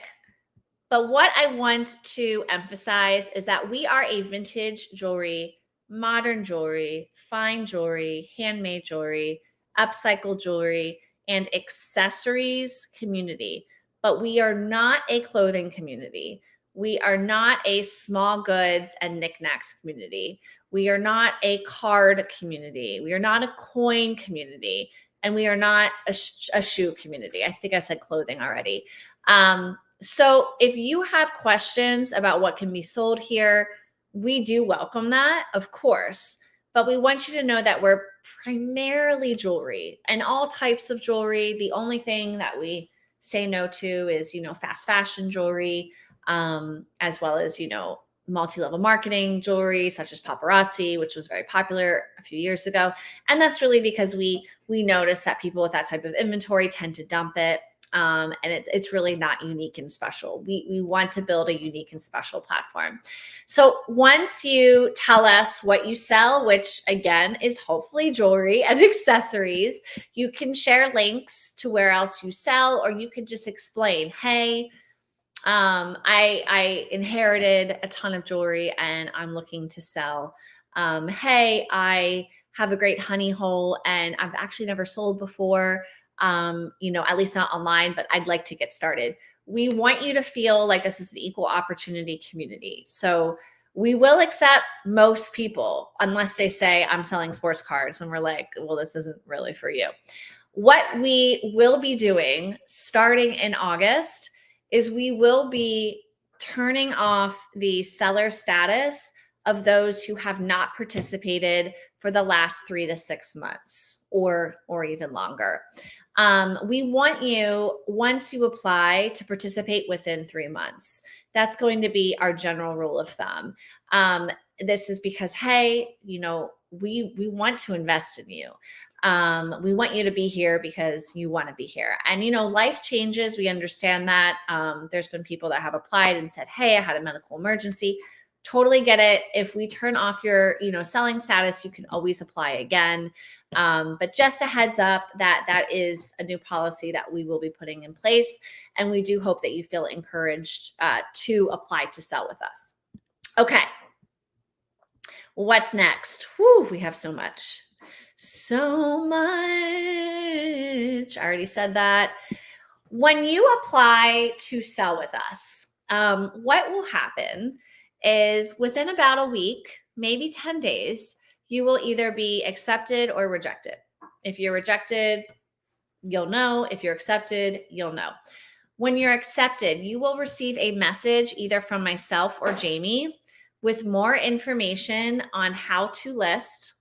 but what I want to emphasize is that we are a vintage jewelry, modern jewelry, fine jewelry, handmade jewelry, upcycled jewelry, and accessories community. But we are not a clothing community. We are not a small goods and knickknacks community. We are not a card community. We are not a coin community. And we are not a shoe community. I think I said clothing already. So if you have questions about what can be sold here, we do welcome that, of course. But we want you to know that we're primarily jewelry and all types of jewelry. The only thing that we say no to is, fast fashion jewelry, as well as, multi-level marketing jewelry, such as paparazzi, which was very popular a few years ago. And that's really because we notice that people with that type of inventory tend to dump it. And it's really not unique and special. We want to build a unique and special platform. So once you tell us what you sell, which again is hopefully jewelry and accessories, you can share links to where else you sell, or you could just explain, hey, I inherited a ton of jewelry and I'm looking to sell. Hey, I have a great honey hole and I've actually never sold before. At least not online, but I'd like to get started. We want you to feel like this is an equal opportunity community. So we will accept most people unless they say I'm selling sports cards and we're like, well, this isn't really for you. What we will be doing starting in August is we will be turning off the seller status of those who have not participated for the last 3 to 6 months or even longer. We want you, once you apply, to participate within 3 months. That's going to be our general rule of thumb. This is because, hey, we want to invest in you. We want you to be here because you want to be here. And, life changes. We understand that. There's been people that have applied and said, hey, I had a medical emergency. Totally get it. If we turn off your, selling status, you can always apply again. But just a heads up that is a new policy that we will be putting in place. And we do hope that you feel encouraged to apply to sell with us. Okay. What's next? Whew, we have so much. So much. I already said that. When you apply to sell with us, what will happen is within about a week, maybe 10 days, you will either be accepted or rejected. If you're rejected, you'll know. If you're accepted, you'll know. When you're accepted, you will receive a message either from myself or Jamie with more information on how to list,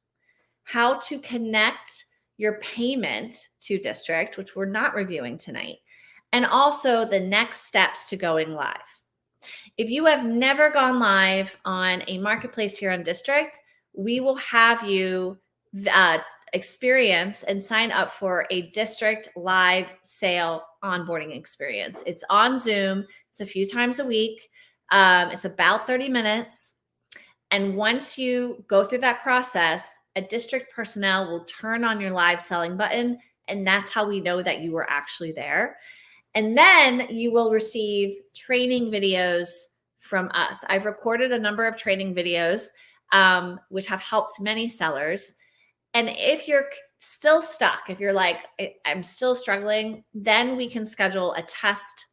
how to connect your payment to district, which we're not reviewing tonight, and also the next steps to going live. If you have never gone live on a marketplace here on district, we will have you experience and sign up for a district live sale onboarding experience. It's on Zoom. It's a few times a week. It's about 30 minutes. And once you go through that process, a district personnel will turn on your live selling button. And that's how we know that you were actually there. And then you will receive training videos from us. I've recorded a number of training videos, which have helped many sellers. And if you're still stuck, if you're like, I'm still struggling, then we can schedule a test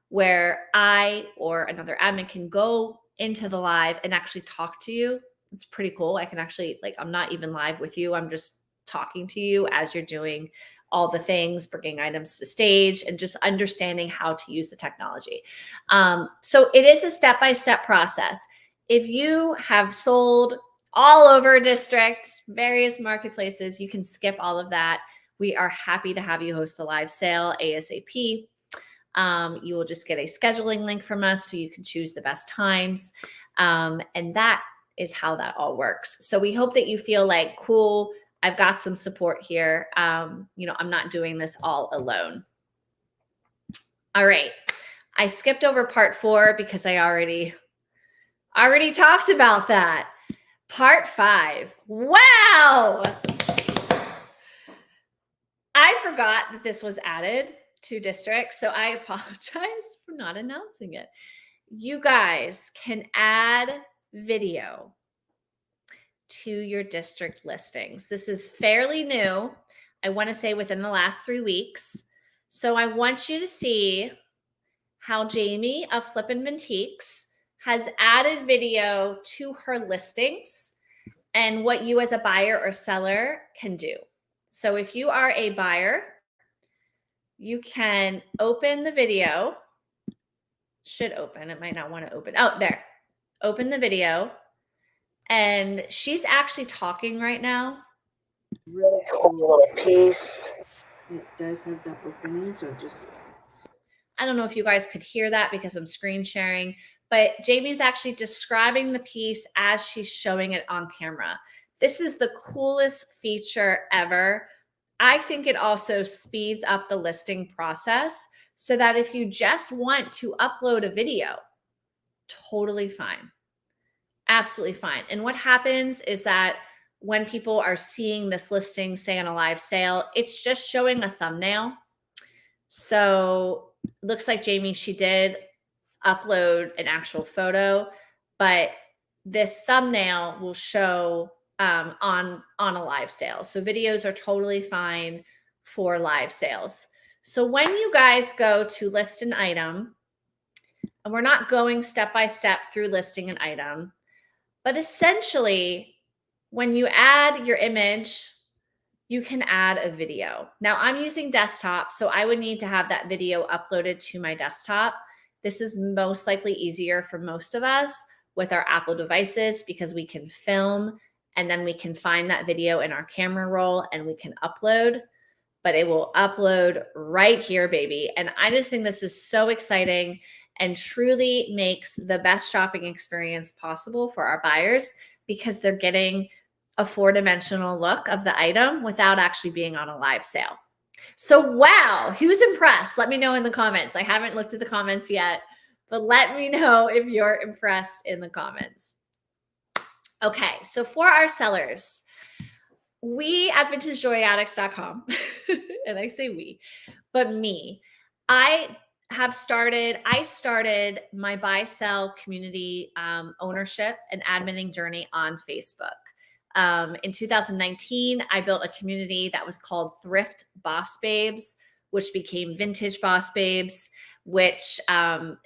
where I or another admin can go into the live and actually talk to you. It's pretty cool. I can actually, like, I'm not even live with you. I'm just talking to you as you're doing all the things, bringing items to stage, and just understanding how to use the technology. So it is a step-by-step process. If you have sold all over district, various marketplaces, you can skip all of that. We are happy to have you host a live sale ASAP. You will just get a scheduling link from us so you can choose the best times. And that is how that all works. So we hope that you feel like, cool, I've got some support here. I'm not doing this all alone. All right. I skipped over part 4 because I already talked about that. Part 5. Wow. I forgot that this was added to district, so I apologize for not announcing it. You guys can add video to your district listings. This is fairly new. I want to say within the last 3 weeks. So I want you to see how Jamie of Flippin' Mintiques has added video to her listings and what you as a buyer or seller can do. So if you are a buyer, you can open the video. Should open. It might not want to open. Oh, there. Open the video. And she's actually talking right now. Really cool little piece. It does have that opening, so just... I don't know if you guys could hear that because I'm screen sharing, but Jamie's actually describing the piece as she's showing it on camera. This is the coolest feature ever. I think it also speeds up the listing process so that if you just want to upload a video, totally fine. Absolutely fine. And what happens is that when people are seeing this listing, say on a live sale, it's just showing a thumbnail. So looks like Jamie, she did upload an actual photo, but this thumbnail will show on a live sale. So videos are totally fine for live sales. So when you guys go to list an item, and we're not going step by step through listing an item, but essentially when you add your image, you can add a video. Now I'm using desktop, so I would need to have that video uploaded to my desktop. This is most likely easier for most of us with our Apple devices because we can film and then we can find that video in our camera roll and we can upload, but it will upload right here, baby. And I just think this is so exciting and truly makes the best shopping experience possible for our buyers because they're getting a 4-dimensional look of the item without actually being on a live sale. So, wow, who's impressed? Let me know in the comments. I haven't looked at the comments yet, but let me know if you're impressed in the comments. Okay, so for our sellers, we at VintageJoyAddicts.com, and I say we, but me, I started my buy sell community ownership and adminning journey on Facebook. In 2019, I built a community that was called Thrift Boss Babes which became Vintage Boss Babes, which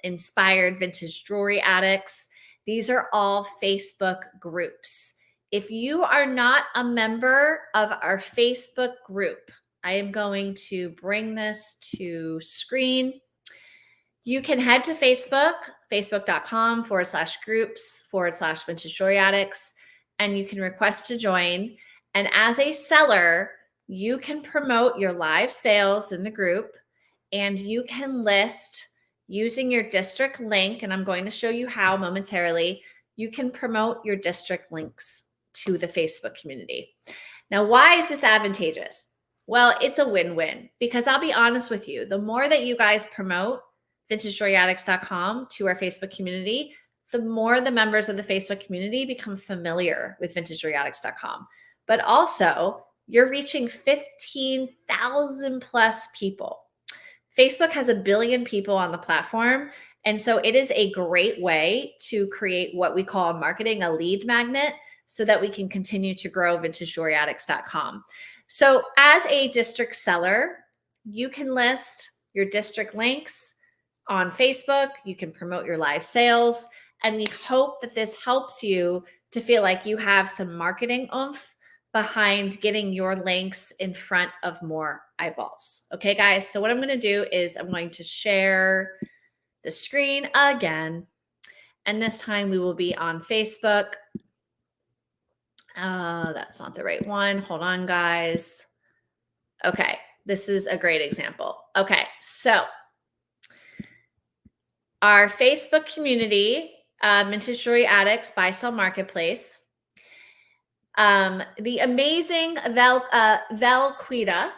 inspired Vintage Jewelry Addicts. These are all Facebook groups. If you are not a member of our Facebook group, I am going to bring this to screen. You can head to Facebook, facebook.com/groups/Vintage Jewelry Addicts, and you can request to join. And as a seller, you can promote your live sales in the group, and you can list using your district link. And I'm going to show you how momentarily. You can promote your district links to the Facebook community. Now, why is this advantageous? Well, it's a win-win, because I'll be honest with you, the more that you guys promote VintageJewelryAddicts.com to our Facebook community, the more the members of the Facebook community become familiar with VintageJewelryAddicts.com. But also, you're reaching 15,000 plus people. Facebook has 1 billion people on the platform. And so it is a great way to create what we call marketing a lead magnet so that we can continue to grow VintageJewelryAddicts.com. So as a district seller, you can list your district links on Facebook. You can promote your live sales. And we hope that this helps you to feel like you have some marketing oomph behind getting your links in front of more eyeballs. Okay, guys. So what I'm going to do is I'm going to share the screen again. And this time we will be on Facebook. That's not the right one. Hold on, guys. Okay. This is a great example. Okay. So our Facebook community, Vintage Jewelry Addicts Buy Sell Marketplace. The amazing Velquita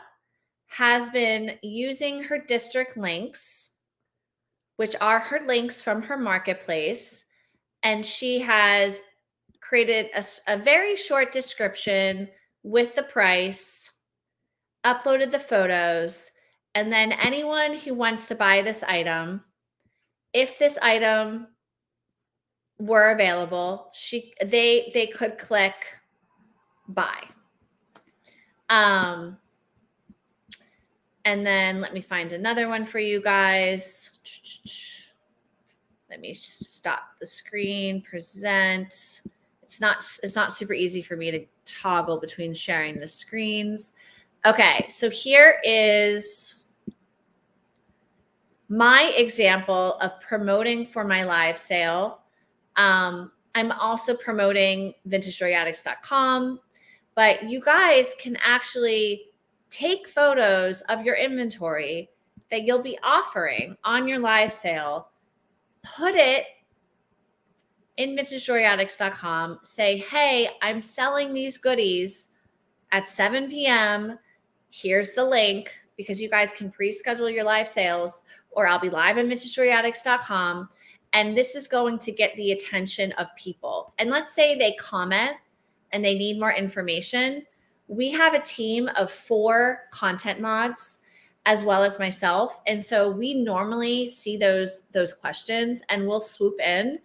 has been using her district links, which are her links from her marketplace, and she has created a very short description with the price, uploaded the photos, and then anyone who wants to buy this item, if this item were available, they could click buy. And then let me find another one for you guys. Let me stop the screen, present. It's not super easy for me to toggle between sharing the screens. Okay, so here is my example of promoting for my live sale. I'm also promoting VintageJewelryAddicts.com, but you guys can actually take photos of your inventory that you'll be offering on your live sale, put it in VintageJewelryAddicts.com, say, hey, I'm selling these goodies at 7 p.m. Here's the link, because you guys can pre-schedule your live sales, or I'll be live on VintageJewelryAddicts.com. And this is going to get the attention of people. And let's say they comment and they need more information. We have a team of 4 content mods as well as myself. And so we normally see those questions, and we'll swoop in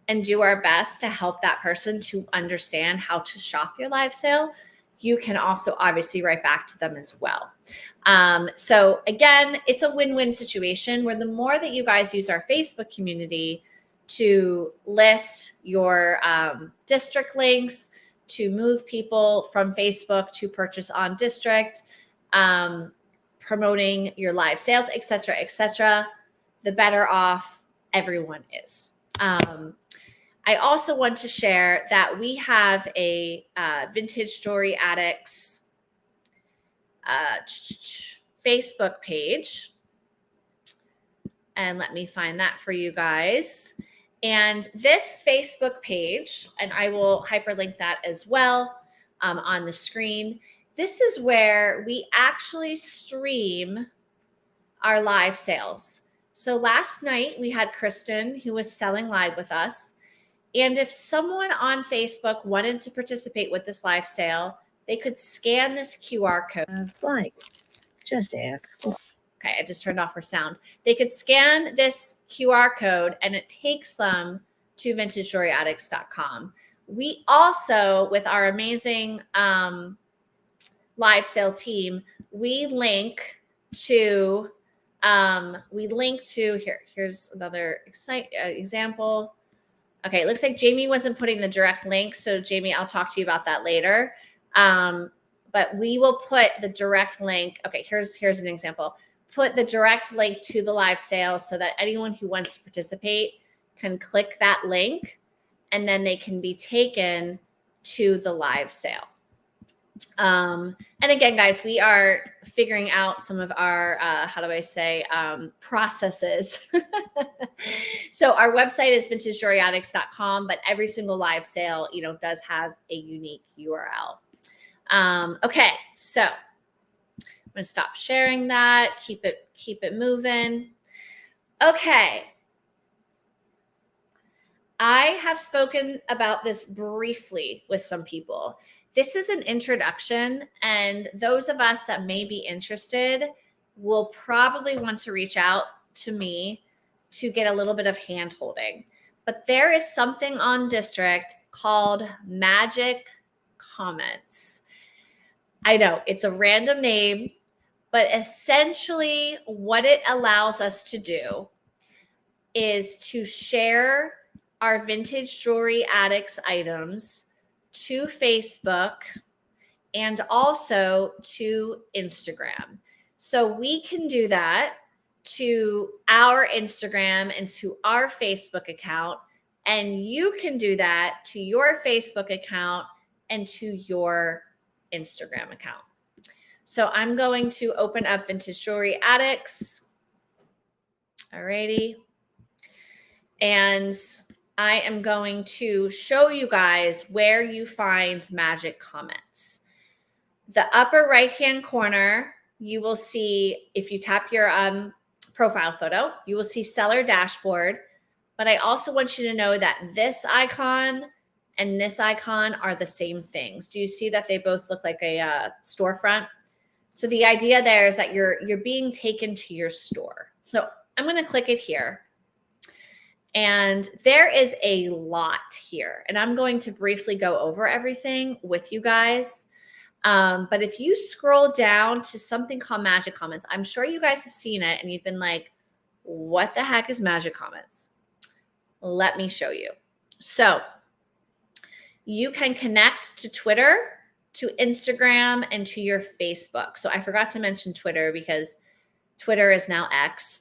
and do our best to help that person to understand how to shop your live sale. You can also obviously write back to them as well. So again, it's a win-win situation where the more that you guys use our Facebook community to list your district links, to move people from Facebook to purchase on district, promoting your live sales, et cetera, the better off everyone is. I also want to share that we have a Vintage Jewelry Addicts Facebook page. And let me find that for you guys. And this Facebook page, and I will hyperlink that as well on the screen. This is where we actually stream our live sales. So last night we had Kristen, who was selling live with us. And if someone on Facebook wanted to participate with this live sale, they could scan this QR code. Blank. Just ask. Okay, I just turned off her sound. They could scan this QR code and it takes them to VintageJewelryAddicts.com. We also, with our amazing live sale team, we link to, we link to, here's another example. Okay, it looks like Jamie wasn't putting the direct link. So Jamie, I'll talk to you about that later. But we will put the direct link. Okay, here's an example. Put the direct link to the live sale so that anyone who wants to participate can click that link and then they can be taken to the live sale. And again, guys, we are figuring out some of our, processes. So our website is vintagejewelryaddicts.com, but every single live sale, does have a unique URL. Okay, so I'm going to stop sharing that. Keep it moving. Okay. I have spoken about this briefly with some people. This is an introduction, and those of us that may be interested will probably want to reach out to me to get a little bit of hand holding. But there is something on District called Magic Comments. I know it's a random name, but essentially what it allows us to do is to share our Vintage Jewelry Addicts items to Facebook and also to Instagram. So we can do that to our Instagram and to our Facebook account, and you can do that to your Facebook account and to your Instagram account. So I'm going to open up Vintage Jewelry Addicts. Alrighty. And I am going to show you guys where you find Magic Comments. The upper right-hand corner, you will see, if you tap your profile photo, you will see Seller Dashboard. But I also want you to know that this icon and this icon are the same things. Do you see that they both look like a storefront? So the idea there is that you're being taken to your store. So I'm going to click it here. And there is a lot here. And I'm going to briefly go over everything with you guys. But if you scroll down to something called Magic Comments, I'm sure you guys have seen it and you've been like, what the heck is Magic Comments? Let me show you. So you can connect to Twitter, to Instagram, and to your Facebook. So I forgot to mention Twitter because Twitter is now X.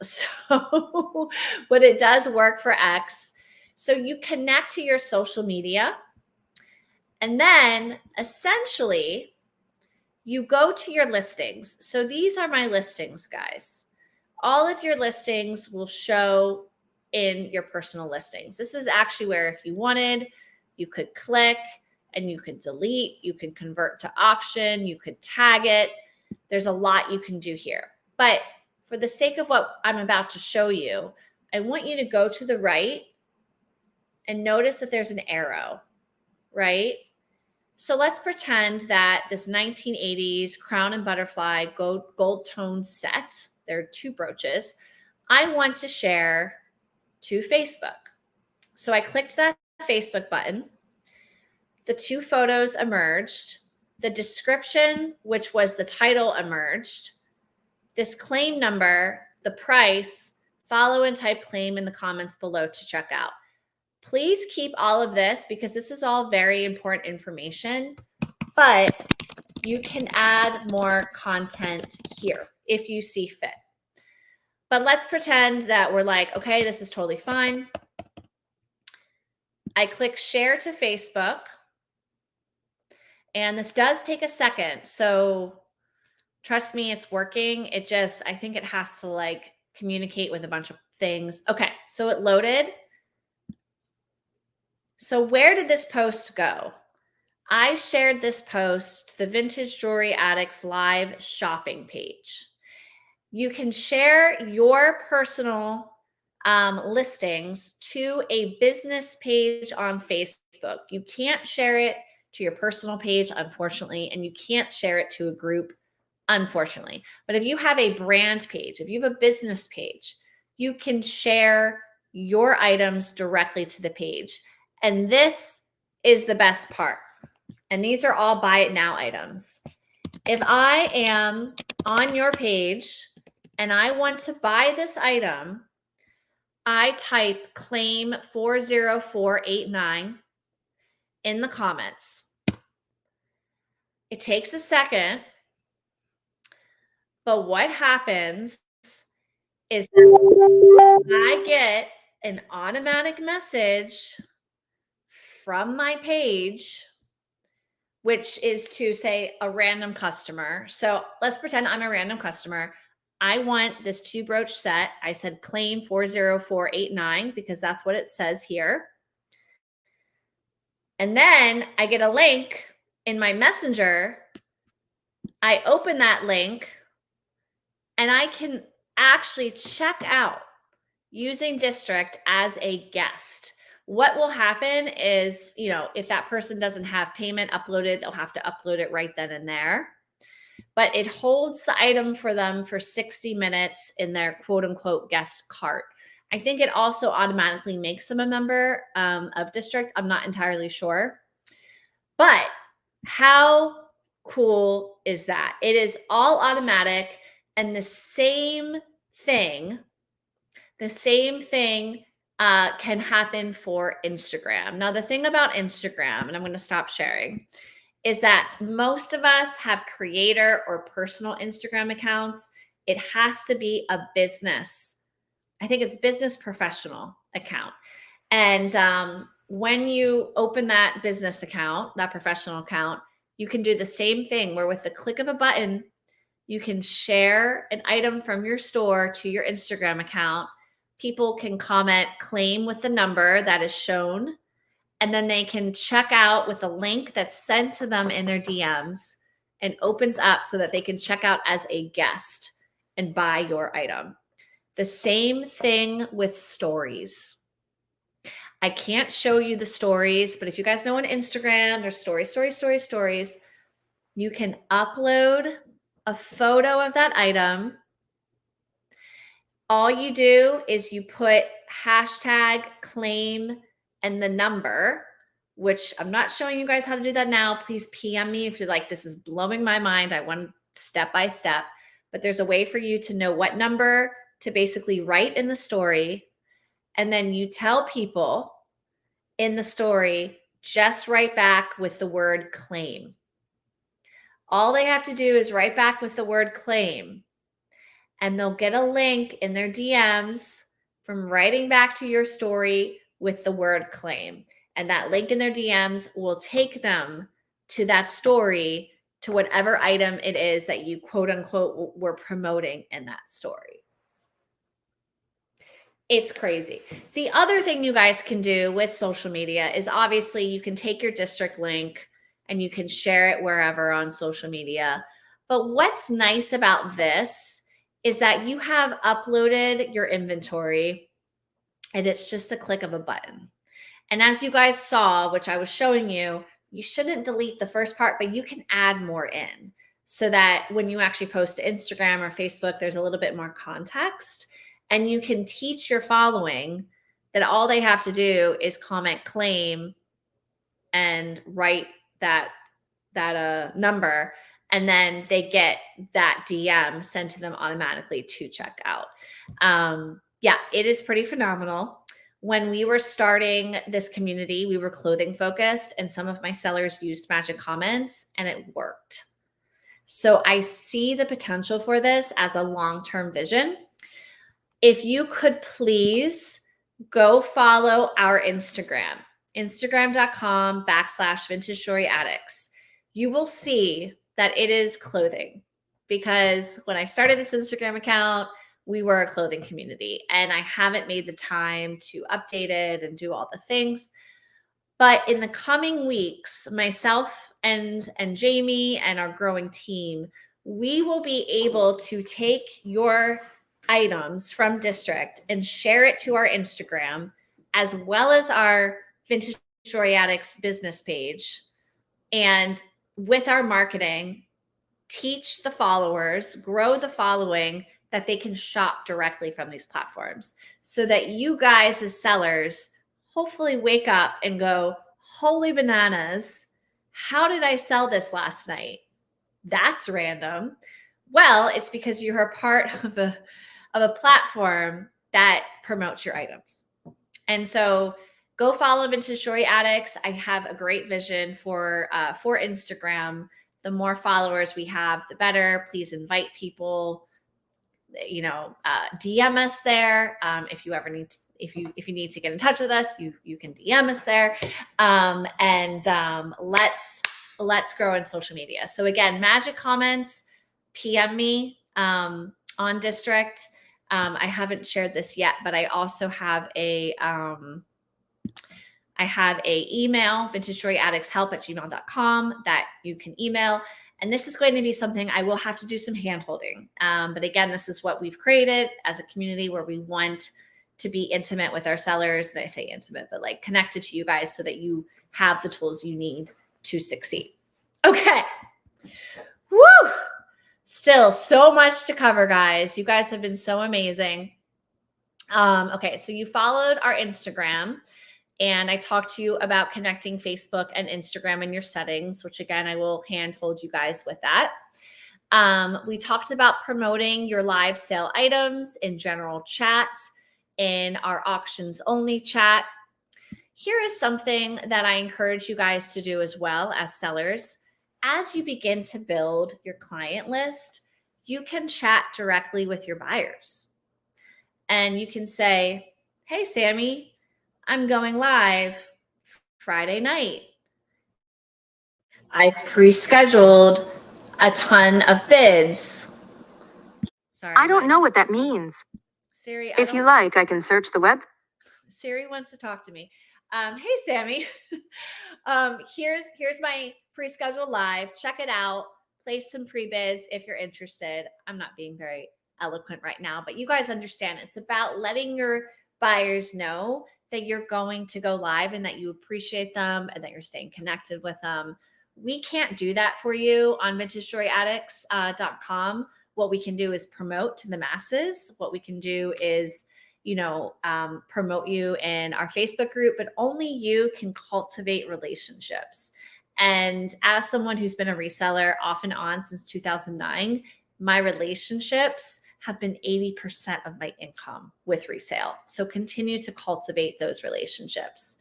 So, but it does work for X. So you connect to your social media, and then essentially you go to your listings. So these are my listings, guys. All of your listings will show in your personal listings. This is actually where, if you wanted, you could click and you could delete, you could convert to auction, you could tag it. There's a lot you can do here. But for the sake of what I'm about to show you, I want you to go to the right and notice that there's an arrow, right? So let's pretend that this 1980s crown and butterfly gold tone set, there are 2 brooches, I want to share to Facebook. So I clicked that Facebook button. The 2 photos emerged. The description, which was the title, emerged. This claim number, the price, follow and type claim in the comments below to check out. Please keep all of this because this is all very important information, but you can add more content here if you see fit. But let's pretend that we're like, okay, this is totally fine. I click share to Facebook, and this does take a second. So trust me, it's working. I think it has to like communicate with a bunch of things. Okay, so it loaded. So where did this post go? I shared this post to the Vintage Jewelry Addicts live shopping page. You can share your personal listings to a business page on Facebook. You can't share it to your personal page, unfortunately, and you can't share it to a group, unfortunately. But if you have a brand page, if you have a business page, you can share your items directly to the page. And this is the best part. And these are all buy it now items. If I am on your page and I want to buy this item, I type claim 40489 in the comments. It takes a second, but what happens is I get an automatic message from my page, which is to say a random customer. So let's pretend I'm a random customer. I want this 2 brooch set. I said claim 40489 because that's what it says here. And then I get a link in my messenger. I open that link and I can actually check out using District as a guest. What will happen is, if that person doesn't have payment uploaded, they'll have to upload it right then and there. But it holds the item for them for 60 minutes in their quote unquote guest cart. I think it also automatically makes them a member of District. I'm not entirely sure. But how cool is that? It is all automatic, and the same thing can happen for Instagram. Now, the thing about Instagram, and I'm going to stop sharing, is that most of us have creator or personal Instagram accounts. It has to be a business. I think it's business professional account. And when you open that business account, that professional account, you can do the same thing where with the click of a button, you can share an item from your store to your Instagram account. People can comment, claim with the number that is shown, and then they can check out with a link that's sent to them in their DMs and opens up so that they can check out as a guest and buy your item. The same thing with stories. I can't show you the stories, but if you guys know on Instagram, there's stories. You can upload a photo of that item. All you do is you put hashtag claim and the number, which I'm not showing you guys how to do that now. Please PM me if you're like, this is blowing my mind. I want step by step, but there's a way for you to know what number to basically write in the story. And then you tell people in the story, just write back with the word claim. All they have to do is write back with the word claim, and they'll get a link in their DMs from writing back to your story with the word claim. And that link in their DMs will take them to that story, to whatever item it is that you quote unquote were promoting in that story. It's crazy. The other thing you guys can do with social media is obviously you can take your District link and you can share it wherever on social media. But what's nice about this is that you have uploaded your inventory and it's just a click of a button. And as you guys saw, which I was showing you, you shouldn't delete the first part, but you can add more in so that when you actually post to Instagram or Facebook, there's a little bit more context. And you can teach your following that all they have to do is comment claim and write that number, and then they get that DM sent to them automatically to check out. Yeah, it is pretty phenomenal. When we were starting this community, we were clothing focused, and some of my sellers used magic comments, and it worked. So I see the potential for this as a long-term vision. If you could please go follow our Instagram, instagram.com/vintage jewelry addicts. You will see that it is clothing, because when I started this Instagram account, we were a clothing community, and I haven't made the time to update it and do all the things. But in the coming weeks, myself and Jamie and our growing team, we will be able to take your items from District and share it to our Instagram, as well as our Vintage Jewelry Addicts business page. And with our marketing, teach the followers, grow the following, that they can shop directly from these platforms, so that you guys as sellers hopefully wake up and go, holy bananas, how did I sell this last night? That's random. Well, it's because you're a part of a platform that promotes your items. And so go follow Vintage Jewelry Addicts. I have a great vision for Instagram. The more followers we have, the better. Please invite people. DM us there. If you ever need to, if you need to get in touch with us, you can DM us there. Let's grow in social media. So again, magic comments, PM me on District. I haven't shared this yet, but I also have a email, vintagejewelryaddictshelp@gmail.com, that you can email. And this is going to be something I will have to do some hand holding. But again, this is what we've created as a community where we want to be intimate with our sellers. And I say intimate, but like connected to you guys so that you have the tools you need to succeed. Okay. Woo! Still so much to cover, guys. You guys have been so amazing. Okay, so you followed our Instagram, and I talked to you about connecting Facebook and Instagram in your settings, which again, I will hand hold you guys with that. We talked about promoting your live sale items in general chat, in our auctions only chat. Here is something that I encourage you guys to do as well as sellers. As you begin to build your client list, you can chat directly with your buyers. And you can say, hey, Sammy, I'm going live Friday night. I've pre-scheduled a ton of bids. Sorry. I don't know what that means. Siri, if you like, I can search the web. Siri wants to talk to me. Hey, Sammy. Here's my pre-scheduled live. Check it out. Place some pre-bids if you're interested. I'm not being very eloquent right now, but you guys understand. It's about letting your buyers know that you're going to go live and that you appreciate them and that you're staying connected with them. We can't do that for you on vintagejewelryaddicts.com. What we can do is promote to the masses. What we can do is promote you in our Facebook group, but only you can cultivate relationships. And as someone who's been a reseller off and on since 2009, my relationships have been 80% of my income with resale. So continue to cultivate those relationships.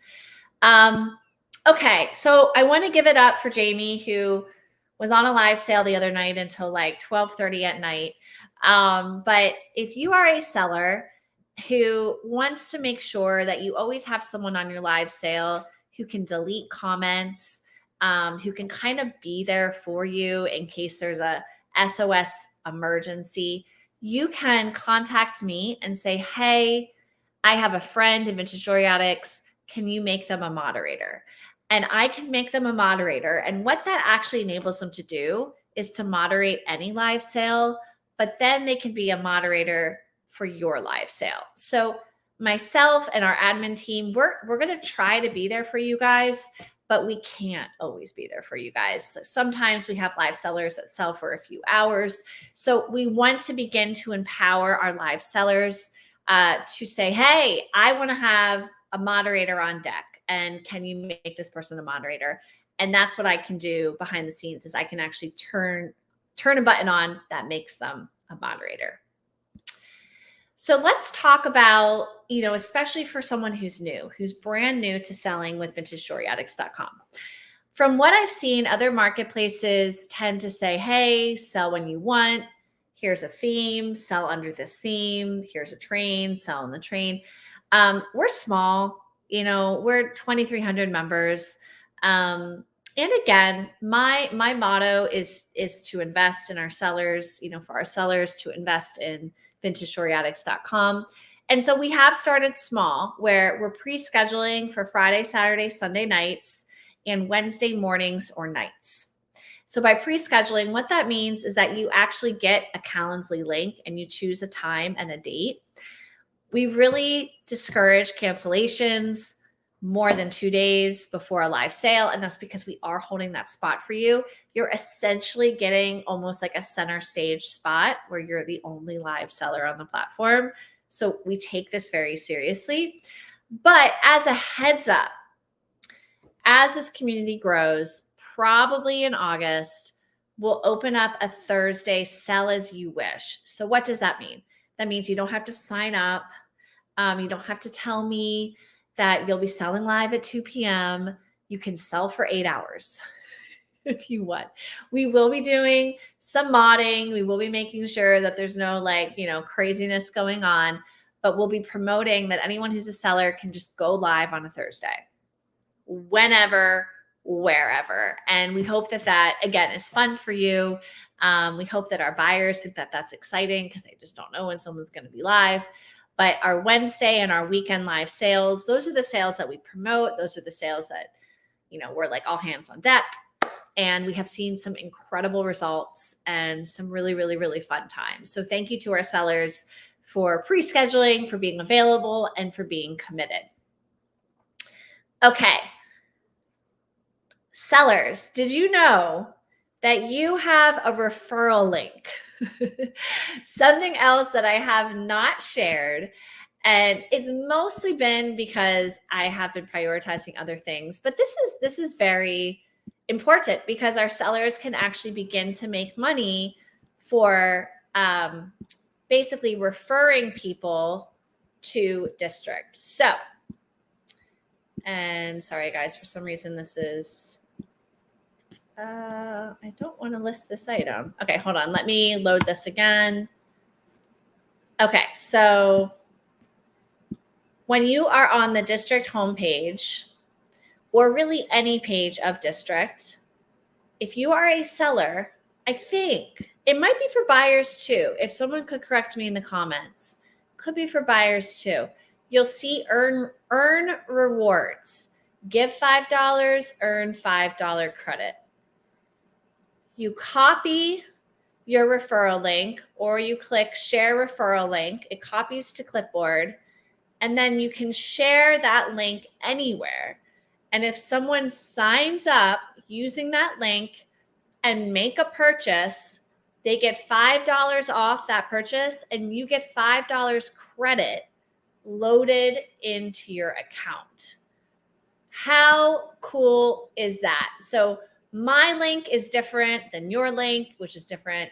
Okay, so I want to give it up for Jamie, who was on a live sale the other night until like 12:30 at night. But if you are a seller who wants to make sure that you always have someone on your live sale who can delete comments, who can kind of be there for you in case there's a SOS emergency, you can contact me and say, hey, I have a friend in Vintage Jewelry Addicts. Can you make them a moderator? And I can make them a moderator. And what that actually enables them to do is to moderate any live sale, but then they can be a moderator for your live sale. So myself and our admin team, we're going to try to be there for you guys, but we can't always be there for you guys. So sometimes we have live sellers that sell for a few hours. So we want to begin to empower our live sellers to say, hey, I want to have a moderator on deck. And can you make this person a moderator? And that's what I can do behind the scenes, is I can actually turn a button on that makes them a moderator. So let's talk about, especially for someone who's new, who's brand new to selling with vintagejewelryaddicts.com. From what I've seen, other marketplaces tend to say, hey, sell when you want. Here's a theme, sell under this theme. Here's a train, sell on the train. We're small, we're 2,300 members. And again, my motto is to invest in our sellers, for our sellers to invest in vintagejewelryaddicts.com. And so we have started small, where we're pre-scheduling for Friday, Saturday, Sunday nights and Wednesday mornings or nights. So by pre-scheduling, what that means is that you actually get a Calendly link and you choose a time and a date. We really discourage cancellations more than 2 days before a live sale. And that's because we are holding that spot for you. You're essentially getting almost like a center stage spot where you're the only live seller on the platform. So we take this very seriously. But as a heads up, as this community grows, probably in August, we'll open up a Thursday sell as you wish. So what does that mean? That means you don't have to sign up. You don't have to tell me that you'll be selling live at 2 p.m. You can sell for 8 hours if you want. We will be doing some modding. We will be making sure that there's no craziness going on, but we'll be promoting that anyone who's a seller can just go live on a Thursday, whenever, wherever. And we hope that again is fun for you. We hope that our buyers think that that's exciting because they just don't know when someone's going to be live. But our Wednesday and our weekend live sales, those are the sales that we promote. Those are the sales that, we're like all hands on deck. And we have seen some incredible results and some really, really, really fun times. So thank you to our sellers for pre-scheduling, for being available, and for being committed. Okay. Sellers, did you know that you have a referral link? Something else that I have not shared, and it's mostly been because I have been prioritizing other things, but this is very important because our sellers can actually begin to make money for basically referring people to district. So, and sorry guys, for some reason this is I don't want to list this item. Okay, hold on. Let me load this again. Okay, so when you are on the district homepage, or really any page of district, if you are a seller, I think it might be for buyers too. If someone could correct me in the comments, could be for buyers too. You'll see earn rewards. Give $5, earn $5 credit. You copy your referral link or you click share referral link. It copies to clipboard, and then you can share that link anywhere. And if someone signs up using that link and make a purchase, they get $5 off that purchase and you get $5 credit loaded into your account. How cool is that? So my link is different than your link, which is different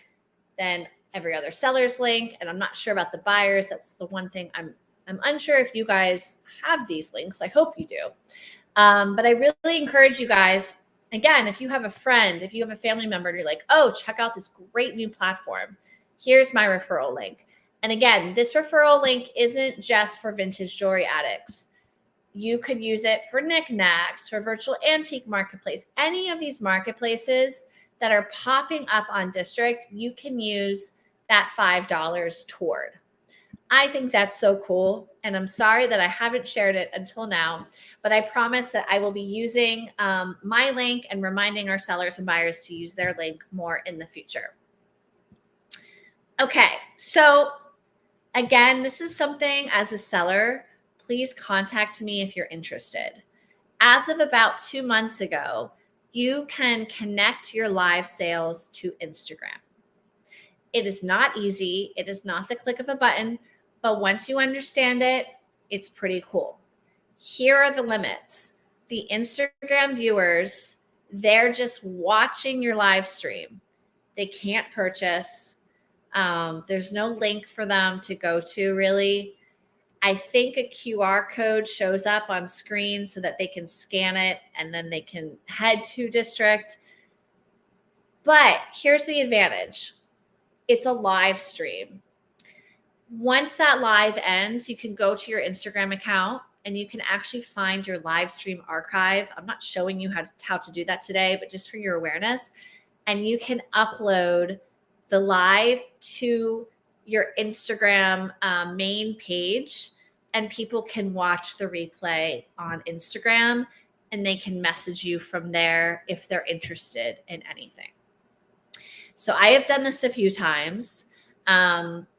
than every other seller's link. And I'm not sure about the buyers. That's the one thing I'm unsure if you guys have these links. I hope you do. But I really encourage you guys, again, if you have a friend, if you have a family member, and you're like, oh, check out this great new platform. Here's my referral link. And again, this referral link isn't just for vintage jewelry addicts. You could use it for knickknacks, for virtual antique marketplace, any of these marketplaces that are popping up on district, you can use that $5 toward. I think that's so cool. And I'm sorry that I haven't shared it until now, but I promise that I will be using my link and reminding our sellers and buyers to use their link more in the future. Okay, so again, this is something as a seller, please contact me if you're interested. As of about 2 months ago, you can connect your live sales to Instagram. It is not easy. It is not the click of a button, but once you understand it, it's pretty cool. Here are the limits. The Instagram viewers, they're just watching your live stream. They can't purchase. There's no link for them to go to really. I think a QR code shows up on screen so that they can scan it and then they can head to district. But here's the advantage. It's a live stream. Once that live ends, you can go to your Instagram account and you can actually find your live stream archive. I'm not showing you how to do that today, but just for your awareness. And you can upload the live to your Instagram main page, and people can watch the replay on Instagram and they can message you from there if they're interested in anything. So I have done this a few times.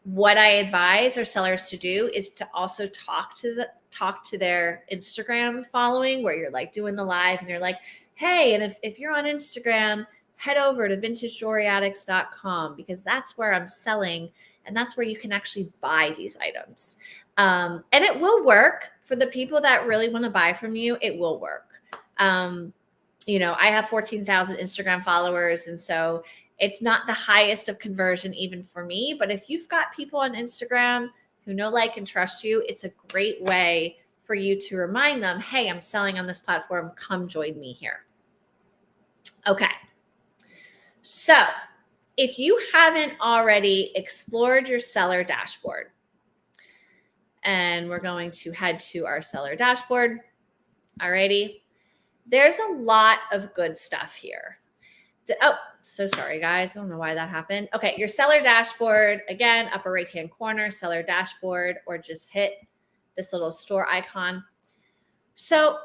What I advise our sellers to do is to also talk to their Instagram following, where you're like doing the live and you're like, hey, and if you're on Instagram, head over to vintagejewelryaddicts.com because that's where I'm selling and that's where you can actually buy these items. And it will work for the people that really want to buy from you. It will work. I have 14,000 Instagram followers. And so It's not the highest of conversion even for me, but if you've got people on Instagram who know, like, and trust you, it's a great way for you to remind them, hey, I'm selling on this platform. Come join me here. Okay. So if you haven't already explored your seller dashboard, and we're going to head to our seller dashboard. Alrighty. There's a lot of good stuff here. Oh, so sorry, guys. I don't know why that happened. Okay, your seller dashboard, again, upper right-hand corner, seller dashboard, or just hit this little store icon. So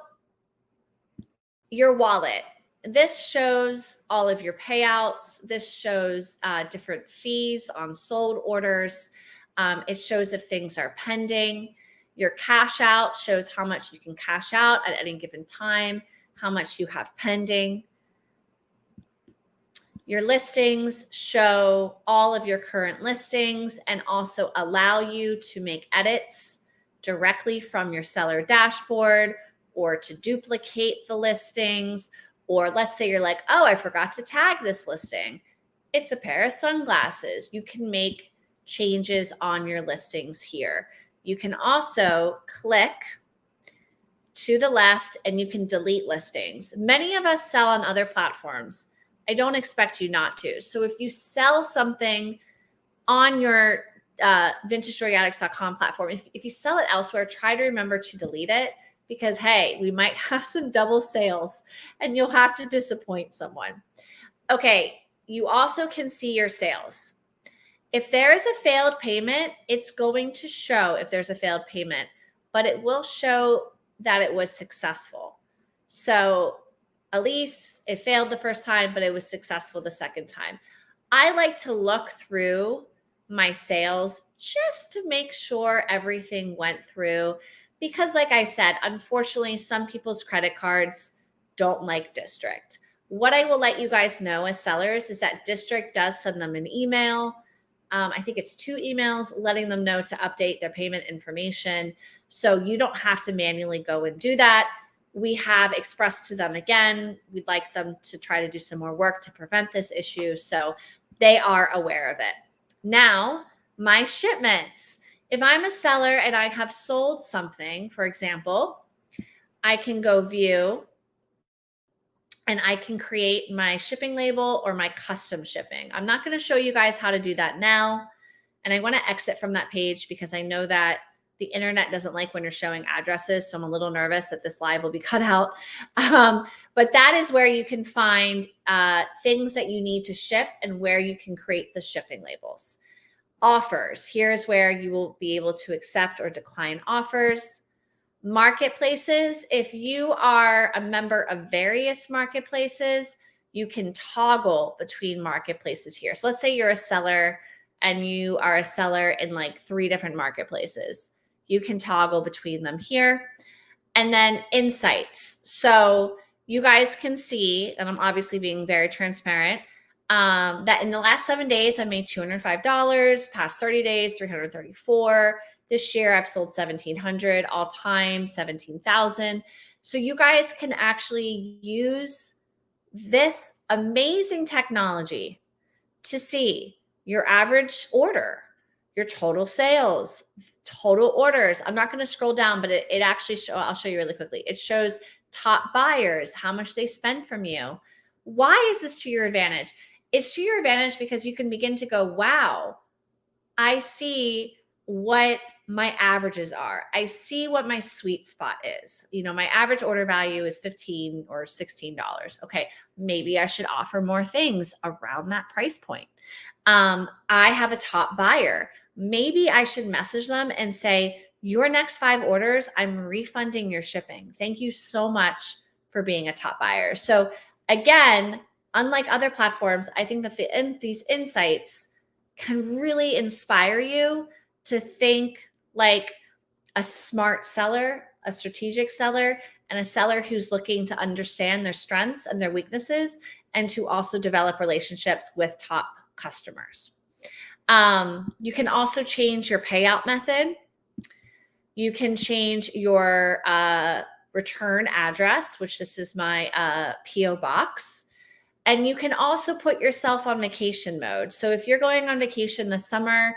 your wallet. This shows all of your payouts. This shows different fees on sold orders. It shows if things are pending. Your cash out shows how much you can cash out at any given time, how much you have pending. Your listings show all of your current listings and also allow you to make edits directly from your seller dashboard or to duplicate the listings. Or let's say you're like, oh, I forgot to tag this listing. It's a pair of sunglasses. You can make changes on your listings here. You can also click to the left and you can delete listings. Many of us sell on other platforms. I don't expect you not to. So if you sell something on your vintagestoryAddicts.com platform, if you sell it elsewhere, try to remember to delete it because, hey, we might have some double sales and you'll have to disappoint someone. Okay, you also can see your sales. If there is a failed payment, it's going to show if there's a failed payment, but it will show that it was successful. So Elise, it failed the first time, but it was successful the second time. I like to look through my sales just to make sure everything went through because, like I said, unfortunately, some people's credit cards don't like District. What I will let you guys know as sellers is that District does send them an email. I think it's 2 emails letting them know to update their payment information. So you don't have to manually go and do that. We have expressed to them again, we'd like them to try to do some more work to prevent this issue. So they are aware of it. Now, my shipments. If I'm a seller and I have sold something, for example, I can go view and I can create my shipping label or my custom shipping. I'm not going to show you guys how to do that now. And I want to exit from that page because I know that the internet doesn't like when you're showing addresses. So I'm a little nervous that this live will be cut out. But that is where you can find things that you need to ship and where you can create the shipping labels. Offers. Here's where you will be able to accept or decline offers. Marketplaces. If you are a member of various marketplaces, you can toggle between marketplaces here. So let's say you're a seller and you are a seller in like 3 different marketplaces. You can toggle between them here. And then insights. So you guys can see, and I'm obviously being very transparent, that in the last 7 days, I made $205, past 30 days, $334. This year, I've sold 1,700, all time, 17,000. So you guys can actually use this amazing technology to see your average order, your total sales, total orders. I'm not going to scroll down, but it actually I'll show you really quickly. It shows top buyers, how much they spend from you. Why is this to your advantage? It's to your advantage because you can begin to go, wow, I see what my averages are. I see what my sweet spot is. You know, my average order value is $15 or $16. Okay, maybe I should offer more things around that price point. I have a top buyer. Maybe I should message them and say, your next 5 orders, I'm refunding your shipping. Thank you so much for being a top buyer. So again, unlike other platforms, I think that these insights can really inspire you to think like a smart seller, a strategic seller, and a seller who's looking to understand their strengths and their weaknesses and to also develop relationships with top customers. You can also change your payout method. You can change your return address, which this is my P.O. box. And you can also put yourself on vacation mode. So if you're going on vacation this summer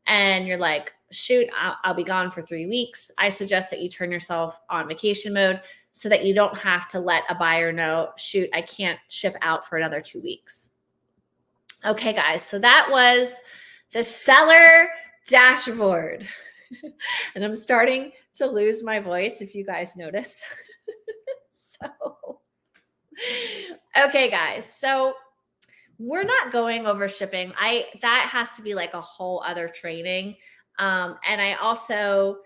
and you're like, shoot, I'll be gone for 3 weeks, I suggest that you turn yourself on vacation mode so that you don't have to let a buyer know, shoot, I can't ship out for another 2 weeks. Okay, guys, so that was the seller dashboard. And I'm starting to lose my voice, if you guys notice. So, okay, guys, so we're not going over shipping. That has to be like a whole other training. And I also,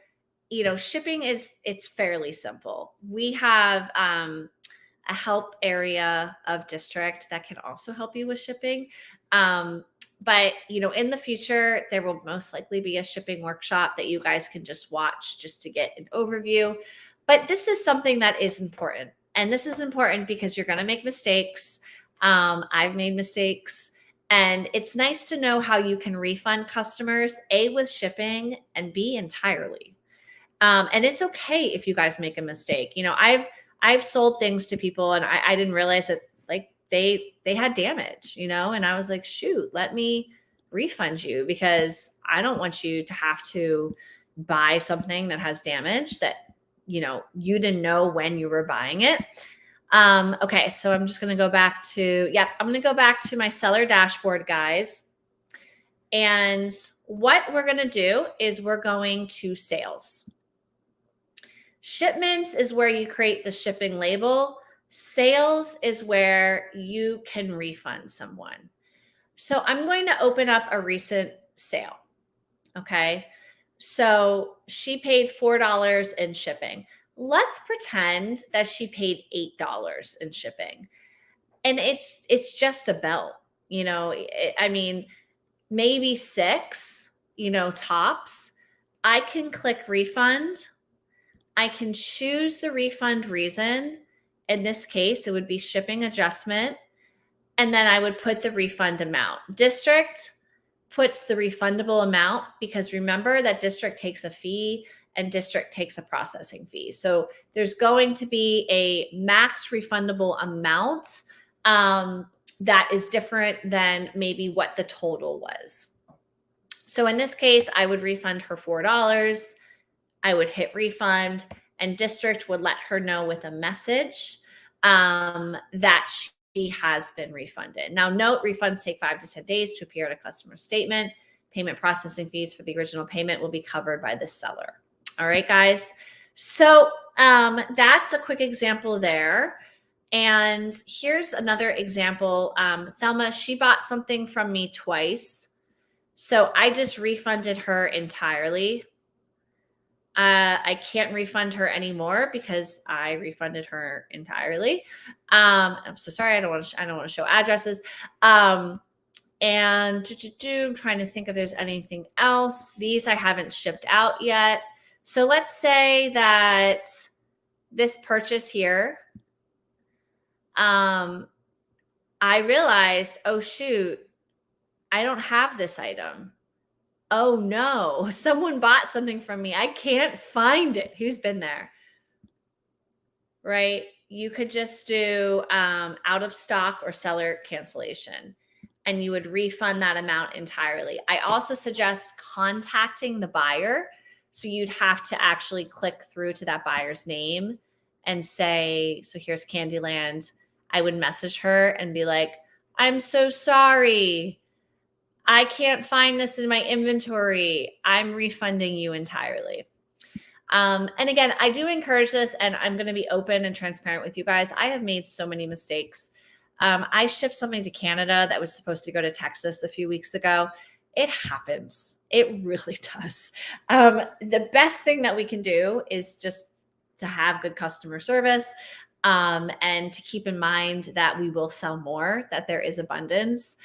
shipping it's fairly simple. We have a help area of district that can also help you with shipping. But in the future, there will most likely be a shipping workshop that you guys can just watch just to get an overview. But this is something that is important. And this is important because you're going to make mistakes. I've made mistakes. And it's nice to know how you can refund customers, A, with shipping, and B, entirely. And it's okay if you guys make a mistake. I've sold things to people and I didn't realize that like they had damage, and I was like, shoot, let me refund you because I don't want you to have to buy something that has damage that, you didn't know when you were buying it. Okay, so I'm just going to go back to, I'm going to go back to my seller dashboard, guys. And what we're going to do is we're going to sales. Shipments is where you create the shipping label. Sales is where you can refund someone. So I'm going to open up a recent sale. Okay. So she paid $4 in shipping. Let's pretend that she paid $8 in shipping. And it's just a belt, maybe 6, tops. I can click refund. I can choose the refund reason. In this case, it would be shipping adjustment. And then I would put the refund amount. District puts the refundable amount because remember that district takes a fee and district takes a processing fee. So there's going to be a max refundable amount that is different than maybe what the total was. So in this case, I would refund her $4. I would hit refund and district would let her know with a message that she has been refunded. Now, note refunds take 5 to 10 days to appear in a customer statement. Payment processing fees for the original payment will be covered by the seller. All right, guys. So that's a quick example there. And here's another example. Thelma, she bought something from me twice. So I just refunded her entirely. I can't refund her anymore because I refunded her entirely. I'm so sorry. I don't want to show addresses. And I'm trying to think if there's anything else. These I haven't shipped out yet. So let's say that this purchase here, I realized, oh shoot, I don't have this item. Oh no, someone bought something from me. I can't find it. Who's been there? Right? You could just do out of stock or seller cancellation, and you would refund that amount entirely. I also suggest contacting the buyer. So you'd have to actually click through to that buyer's name and say, so here's Candyland. I would message her and be like, I'm so sorry. I can't find this in my inventory. I'm refunding you entirely. And again, I do encourage this, and I'm going to be open and transparent with you guys. I have made so many mistakes. I shipped something to Canada that was supposed to go to Texas a few weeks ago. It happens. It really does. The best thing that we can do is just to have good customer service and to keep in mind that we will sell more, that there is abundance.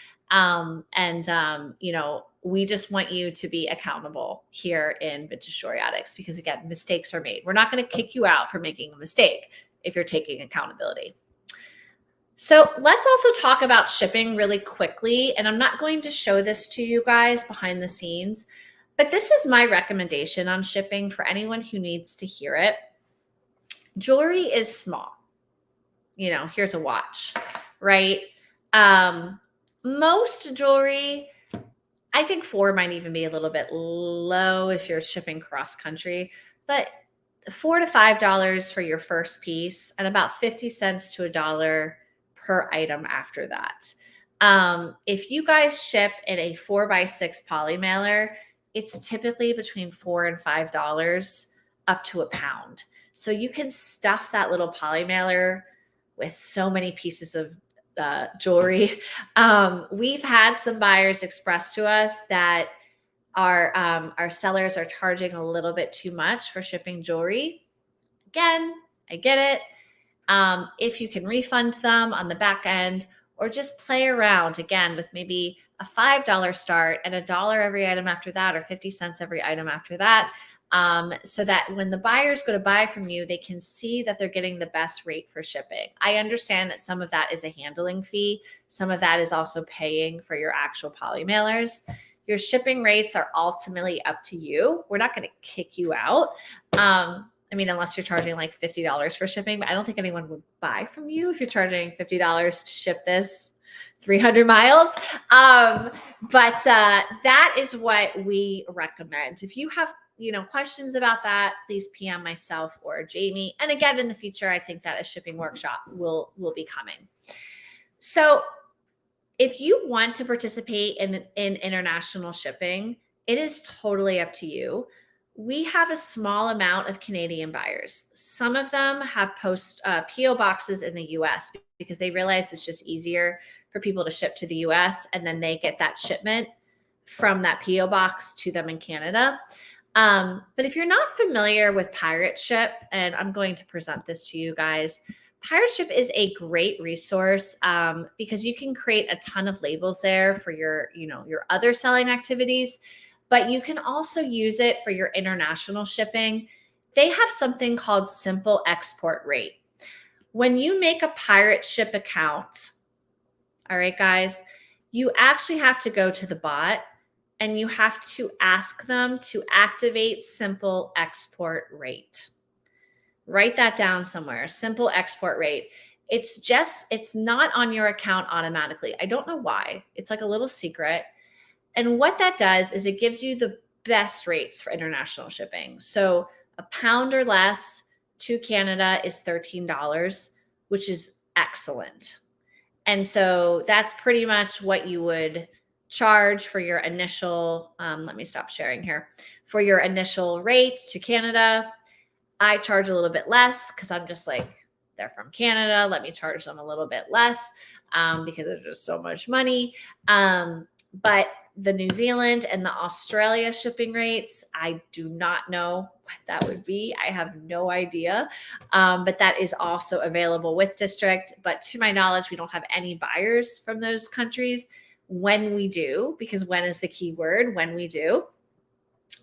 We just want you to be accountable here in Vintage Jewelry Addicts because, again, mistakes are made. We're not going to kick you out for making a mistake if you're taking accountability. So let's also talk about shipping really quickly. And I'm not going to show this to you guys behind the scenes, but this is my recommendation on shipping for anyone who needs to hear it. Jewelry is small. Here's a watch, right? Most jewelry, I think 4 might even be a little bit low if you're shipping cross country, but $4 to $5 for your first piece and about 50 cents to $1 per item after that. If you guys ship in a 4x6 poly mailer, it's typically between $4 and $5 up to £1. So you can stuff that little poly mailer with so many pieces of jewelry. We've had some buyers express to us that our sellers are charging a little bit too much for shipping jewelry. Again, I get it. If you can refund them on the back end or just play around again with maybe a $5 start and $1 every item after that, or 50 cents every item after that, so that when the buyers go to buy from you, they can see that they're getting the best rate for shipping. I understand that some of that is a handling fee. Some of that is also paying for your actual poly mailers. Your shipping rates are ultimately up to you. We're not going to kick you out. I mean, unless you're charging like $50 for shipping, but I don't think anyone would buy from you if you're charging $50 to ship this 300 miles. But that is what we recommend. If you have, questions about that, please PM myself or Jamie. And again, in the future, I think that a shipping workshop will be coming. So if you want to participate in international shipping, it is totally up to you. We have a small amount of Canadian buyers. Some of them have PO boxes in the US because they realize it's just easier for people to ship to the US, and then they get that shipment from that PO box to them in Canada. But if you're not familiar with Pirate Ship, and I'm going to present this to you guys, Pirate Ship is a great resource because you can create a ton of labels there for your other selling activities, but you can also use it for your international shipping. They have something called Simple Export Rate. When you make a Pirate Ship account, all right, guys, you actually have to go to the bot and you have to ask them to activate Simple Export Rate. Write that down somewhere, Simple Export Rate. It's not on your account automatically. I don't know why. It's like a little secret. And what that does is it gives you the best rates for international shipping. So £1 or less to Canada is $13, which is excellent. And so that's pretty much what you would charge for your initial, let me stop sharing here, for your initial rate to Canada. I charge a little bit less because I'm just like, they're from Canada. Let me charge them a little bit less because it's just so much money. But the New Zealand and the Australia shipping rates, I do not know what that would be. I have no idea. But that is also available with District. But to my knowledge, we don't have any buyers from those countries. When we do, because when is the key word, when we do,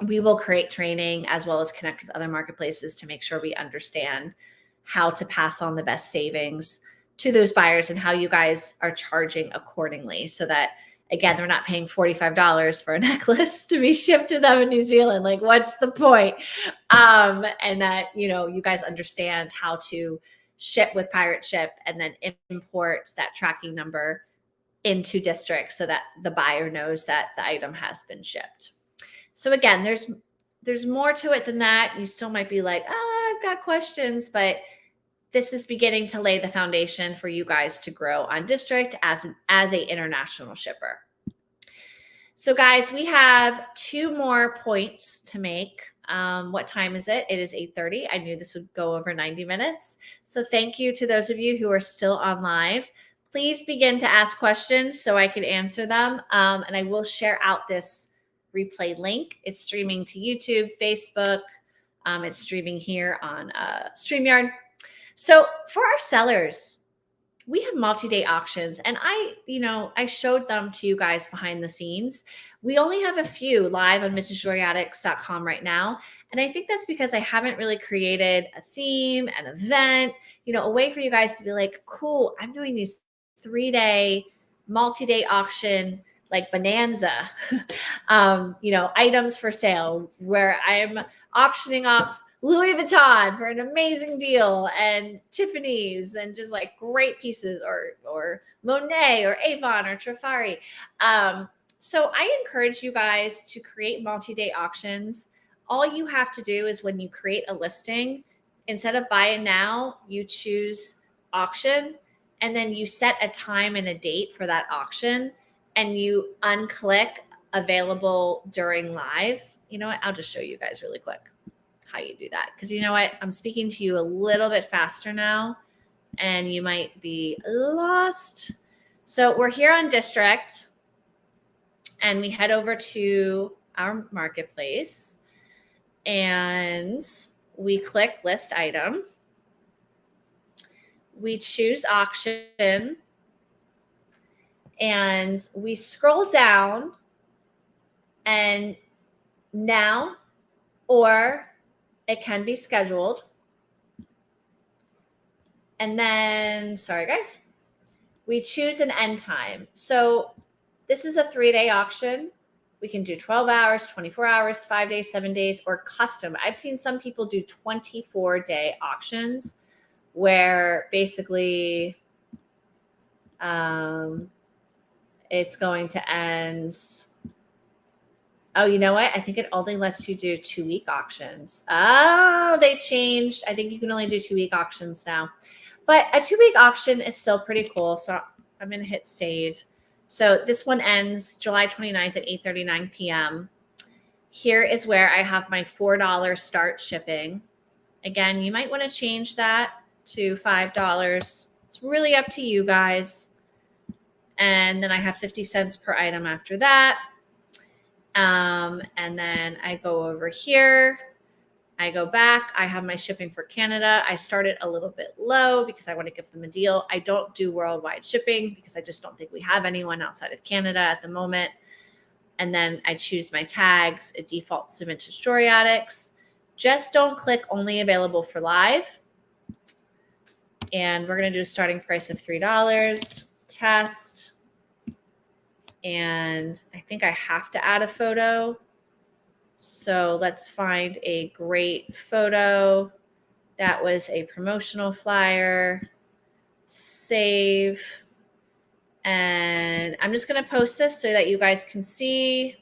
we will create training as well as connect with other marketplaces to make sure we understand how to pass on the best savings to those buyers and how you guys are charging accordingly so that, again, they're not paying $45 for a necklace to be shipped to them in New Zealand. Like, what's the point? And that, you guys understand how to ship with Pirate Ship and then import that tracking number into District so that the buyer knows that the item has been shipped. So again, there's more to it than that. You still might be like, I've got questions, but this is beginning to lay the foundation for you guys to grow on District as a international shipper. So guys, we have 2 more points to make. What time is it? It is 8:30. I knew this would go over 90 minutes. So thank you to those of you who are still on live. Please begin to ask questions so I can answer them. And I will share out this replay link. It's streaming to YouTube, Facebook. It's streaming here on StreamYard. So for our sellers, we have multi-day auctions, and I showed them to you guys behind the scenes. We only have a few live on MrJewelryAddicts.com right now. And I think that's because I haven't really created a theme, an event, a way for you guys to be like, cool, I'm doing these 3-day multi-day auction, like bonanza, items for sale where I'm auctioning off Louis Vuitton for an amazing deal, and Tiffany's, and just like great pieces, or Monet or Avon or Trifari. So I encourage you guys to create multi-day auctions. All you have to do is when you create a listing, instead of buy it now, you choose auction, and then you set a time and a date for that auction, and you unclick available during live. You know what? I'll just show you guys really quick how you do that. Because you know what? I'm speaking to you a little bit faster now, and you might be lost. So we're here on District, and we head over to our marketplace, and we click list item. We choose auction, and we scroll down, and now, or it can be scheduled. And then, sorry guys, we choose an end time. So this is a 3-day auction. We can do 12 hours, 24 hours, 5 days, 7 days, or custom. I've seen some people do 24-day auctions where basically it's going to end. Oh, you know what? I think it only lets you do 2-week auctions. Oh, they changed. I think you can only do 2-week auctions now. But a 2-week auction is still pretty cool. So I'm going to hit save. So this one ends July 29th at 8:39 p.m. Here is where I have my $4 start shipping. Again, you might want to change that to $5. It's really up to you guys. And then I have 50 cents per item after that. And then I go over here, I go back, I have my shipping for Canada. I started a little bit low because I want to give them a deal. I don't do worldwide shipping because I just don't think we have anyone outside of Canada at the moment. And then I choose my tags. It defaults to Vintage Story Addicts. Just don't click only available for live. And we're going to do a starting price of $3, test. And I think I have to add a photo. So let's find a great photo. That was a promotional flyer. Save. And I'm just going to post this so that you guys can see.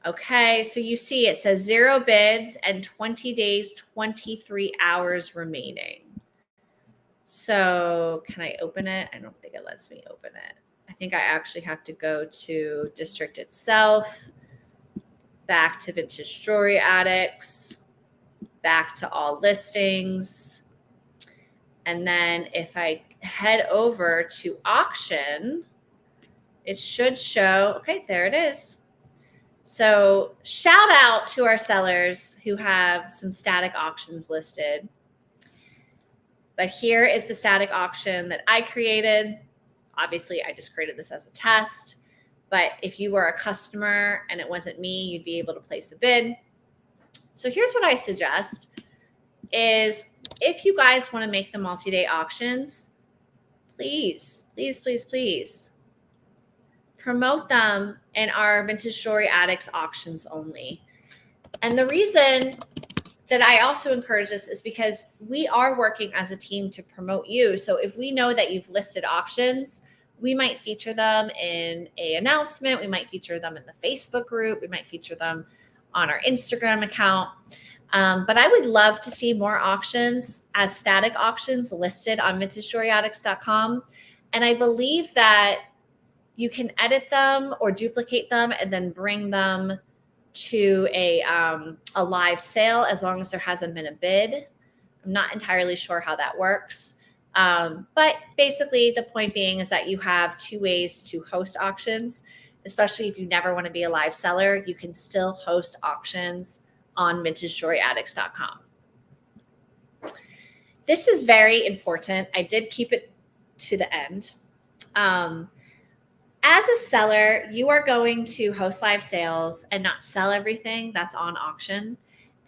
Okay, so you see it says 0 bids and 20 days, 23 hours remaining. So can I open it? I don't think it lets me open it. I think I actually have to go to District itself, back to Vintage Jewelry Addicts, back to all listings. And then if I head over to auction, it should show, okay, there it is. So shout out to our sellers who have some static auctions listed. But here is the static auction that I created. Obviously, I just created this as a test. But if you were a customer and it wasn't me, you'd be able to place a bid. So here's what I suggest is if you guys want to make the multi-day auctions, please, please, please, please promote them in our Vintage Jewelry Addicts auctions only. And the reason that I also encourage this is because we are working as a team to promote you. So if we know that you've listed auctions, we might feature them in an announcement. We might feature them in the Facebook group. We might feature them on our Instagram account. But I would love to see more auctions as static auctions listed on VintageJewelryAddicts.com. And I believe that you can edit them or duplicate them and then bring them to a live sale as long as there hasn't been a bid. I'm not entirely sure how that works. But basically the point being is that you have 2 ways to host auctions, especially if you never want to be a live seller. You can still host auctions on VintageJewelryAddicts.com. This is very important. I did keep it to the end. As a seller, you are going to host live sales and not sell everything that's on auction.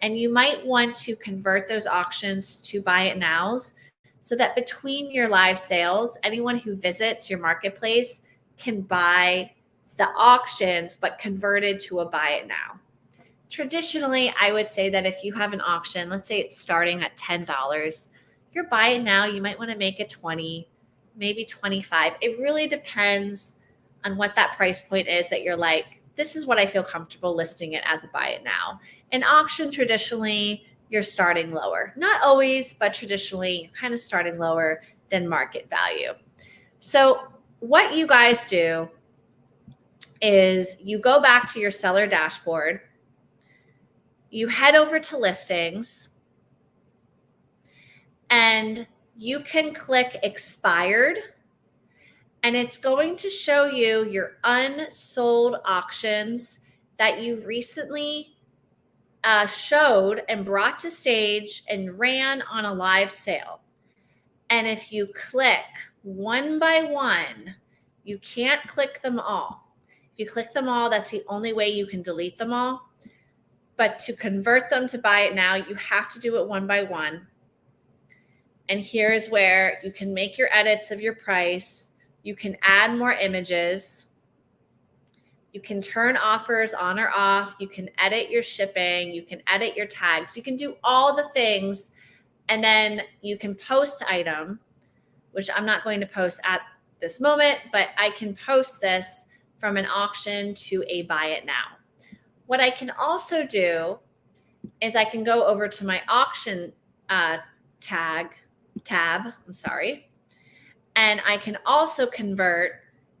And you might want to convert those auctions to buy it nows so that between your live sales, anyone who visits your marketplace can buy the auctions, but converted to a buy it now. traditionally, I would say that if you have an auction, let's say it's starting at $10, you're buying now, you might want to make it 20, maybe 25. It really depends on what that price point is that you're like, this is what I feel comfortable listing it as a buy it now. An auction, traditionally, you're starting lower. Not always, but traditionally, you're kind of starting lower than market value. So what you guys do is you go back to your seller dashboard, you head over to listings, and you can click expired, and it's going to show you your unsold auctions that you've recently showed and brought to stage and ran on a live sale. And if you click one by one, you can't click them all. If you click them all, that's the only way you can delete them all. But to convert them to buy it now, you have to do it one by one. And here's where you can make your edits of your price. You can add more images. You can turn offers on or off. You can edit your shipping. You can edit your tags. You can do all the things. And then you can post item, which I'm not going to post at this moment, but I can post this from an auction to a buy it now. What I can also do is I can go over to my auction tab, and I can also convert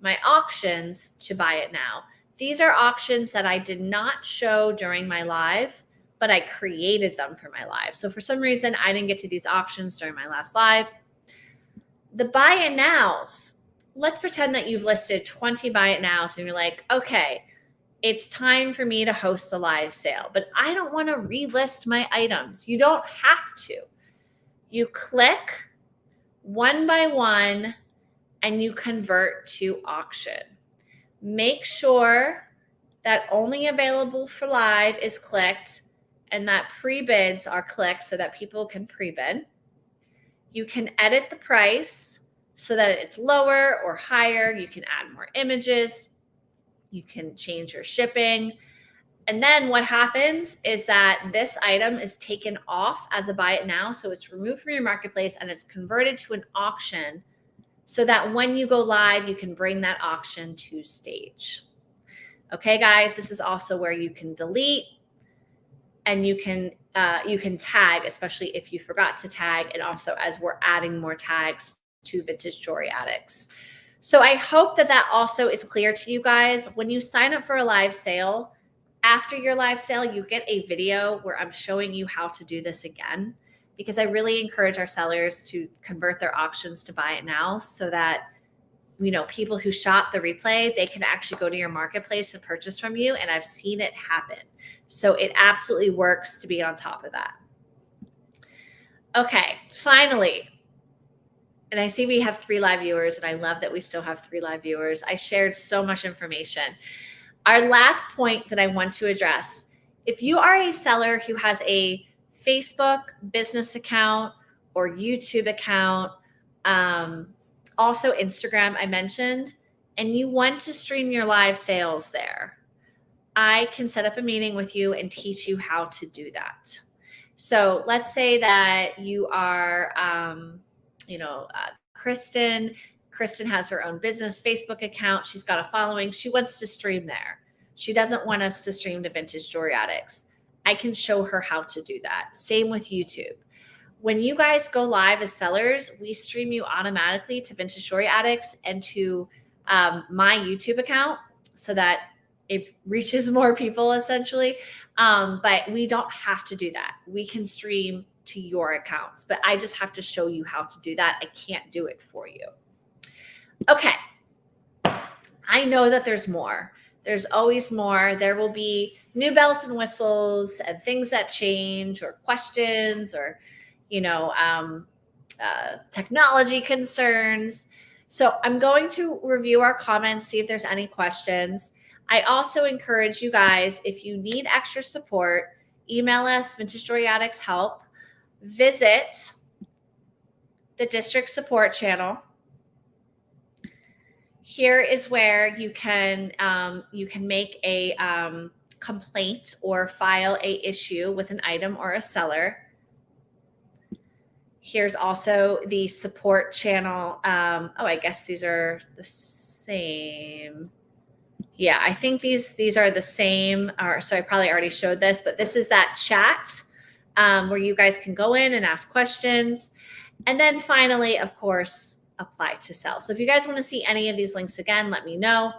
my auctions to buy it now. These are auctions that I did not show during my live, but I created them for my live. So for some reason, I didn't get to these auctions during my last live. The buy it nows, let's pretend that you've listed 20 buy it nows and you're like, okay, it's time for me to host a live sale, but I don't want to relist my items. You don't have to. You click one by one and you convert to auction. Make sure that only available for live is clicked and that pre-bids are clicked so that people can pre-bid. You can edit the price so that it's lower or higher. You can add more images. You can change your shipping. And then what happens is that this item is taken off as a buy it now. So it's removed from your marketplace and it's converted to an auction so that when you go live, you can bring that auction to stage. Okay, guys, this is also where you can delete and you can tag, especially if you forgot to tag, and also as we're adding more tags to Vintage Jewelry Addicts. So I hope that that also is clear to you guys. When you sign up for a live sale, after your live sale, you get a video where I'm showing you how to do this again, because I really encourage our sellers to convert their auctions to buy it now so that, you know, people who shop the replay, they can actually go to your marketplace and purchase from you. And I've seen it happen. So it absolutely works to be on top of that. Okay, finally, and I see we have 3 live viewers, and I love that we still have 3 live viewers. I shared so much information. Our last point that I want to address, if you are a seller who has a Facebook business account or YouTube account, also Instagram I mentioned, and you want to stream your live sales there, I can set up a meeting with you and teach you how to do that. So let's say that you are, Kristen. Kristen has her own business Facebook account. She's got a following. She wants to stream there. She doesn't want us to stream to Vintage Jewelry Addicts. I can show her how to do that. Same with YouTube. When you guys go live as sellers, we stream you automatically to Vintage Jewelry Addicts and to my YouTube account so that it reaches more people essentially. But we don't have to do that. We can stream to your accounts, but I just have to show you how to do that. I can't do it for you. Okay. I know that there's more. There's always more. There will be new bells and whistles and things that change or questions or, technology concerns. So I'm going to review our comments, see if there's any questions. I also encourage you guys, if you need extra support, email us, Vintage Jewelry Addicts Help. Visit the district support channel. Here is where you can make a complaint or file a issue with an item or a seller. Here's also the support channel. I guess these are the same. Yeah, I think these are the same. So I probably already showed this, but this is that chat where you guys can go in and ask questions. And then finally, of course, apply to sell. So if you guys want to see any of these links again, let me know.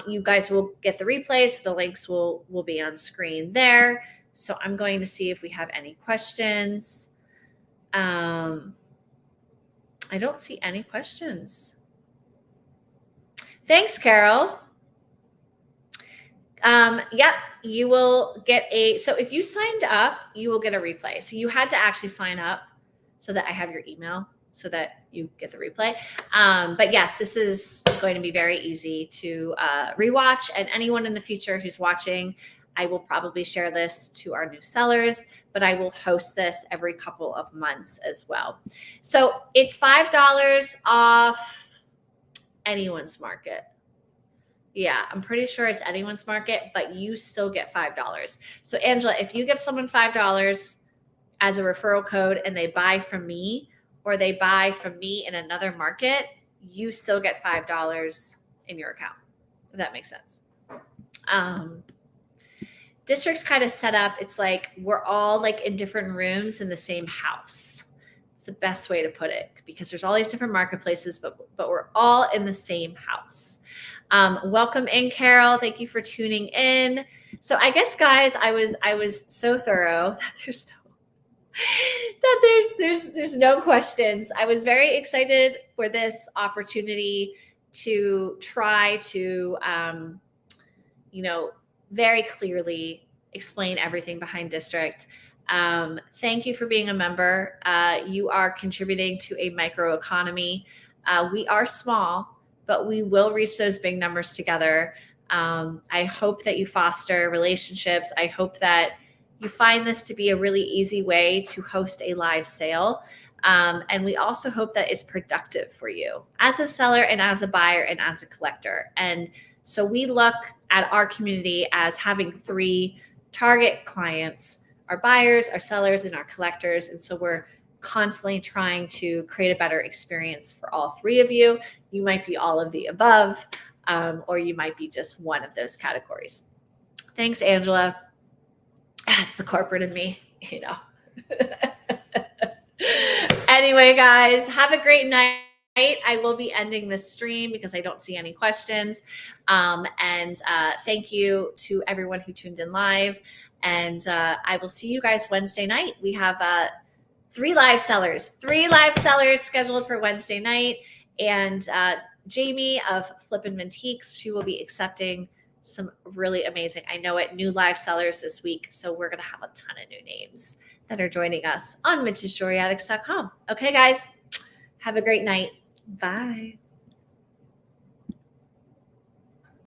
You guys will get the replay, so the links will be on screen there. So I'm going to see if we have any questions. I don't see any questions. Thanks, Carol. Yep, you will get so if you signed up, you will get a replay. So you had to actually sign up so that I have your email so that you get the replay. But yes, this is going to be very easy to rewatch, and anyone in the future who's watching, I will probably share this to our new sellers, but I will host this every couple of months as well. So it's $5 off anyone's market. Yeah, I'm pretty sure it's anyone's market, but you still get $5. So Angela, if you give someone $5 as a referral code and they buy from me, or they buy from me in another market, you still get $5 in your account, if that makes sense. District's kind of set up, it's like we're all like in different rooms in the same house. It's the best way to put it, because there's all these different marketplaces, but we're all in the same house. Welcome in, Carol. Thank you for tuning in. So I guess, guys, I was so thorough that there's no questions. I was very excited for this opportunity to try to very clearly explain everything behind District. Thank you for being a member. You are contributing to a microeconomy. We are small, but we will reach those big numbers together. I hope that you foster relationships. I hope that you find this to be a really easy way to host a live sale. And we also hope that it's productive for you as a seller and as a buyer and as a collector. And so we look at our community as having 3 target clients: our buyers, our sellers, and our collectors. And so we're constantly trying to create a better experience for all 3 of you. You might be all of the above, or you might be just one of those categories. Thanks, Angela. It's the corporate in me, Anyway, guys, have a great night. I will be ending this stream because I don't see any questions. And thank you to everyone who tuned in live. And I will see you guys Wednesday night. We have 3 live sellers scheduled for Wednesday night. And Jamie of Flippin' Mintiques, she will be accepting some really amazing, I know it, new live sellers this week. So we're going to have a ton of new names that are joining us on VintageJewelryAddicts.com. Okay, guys, have a great night. Bye.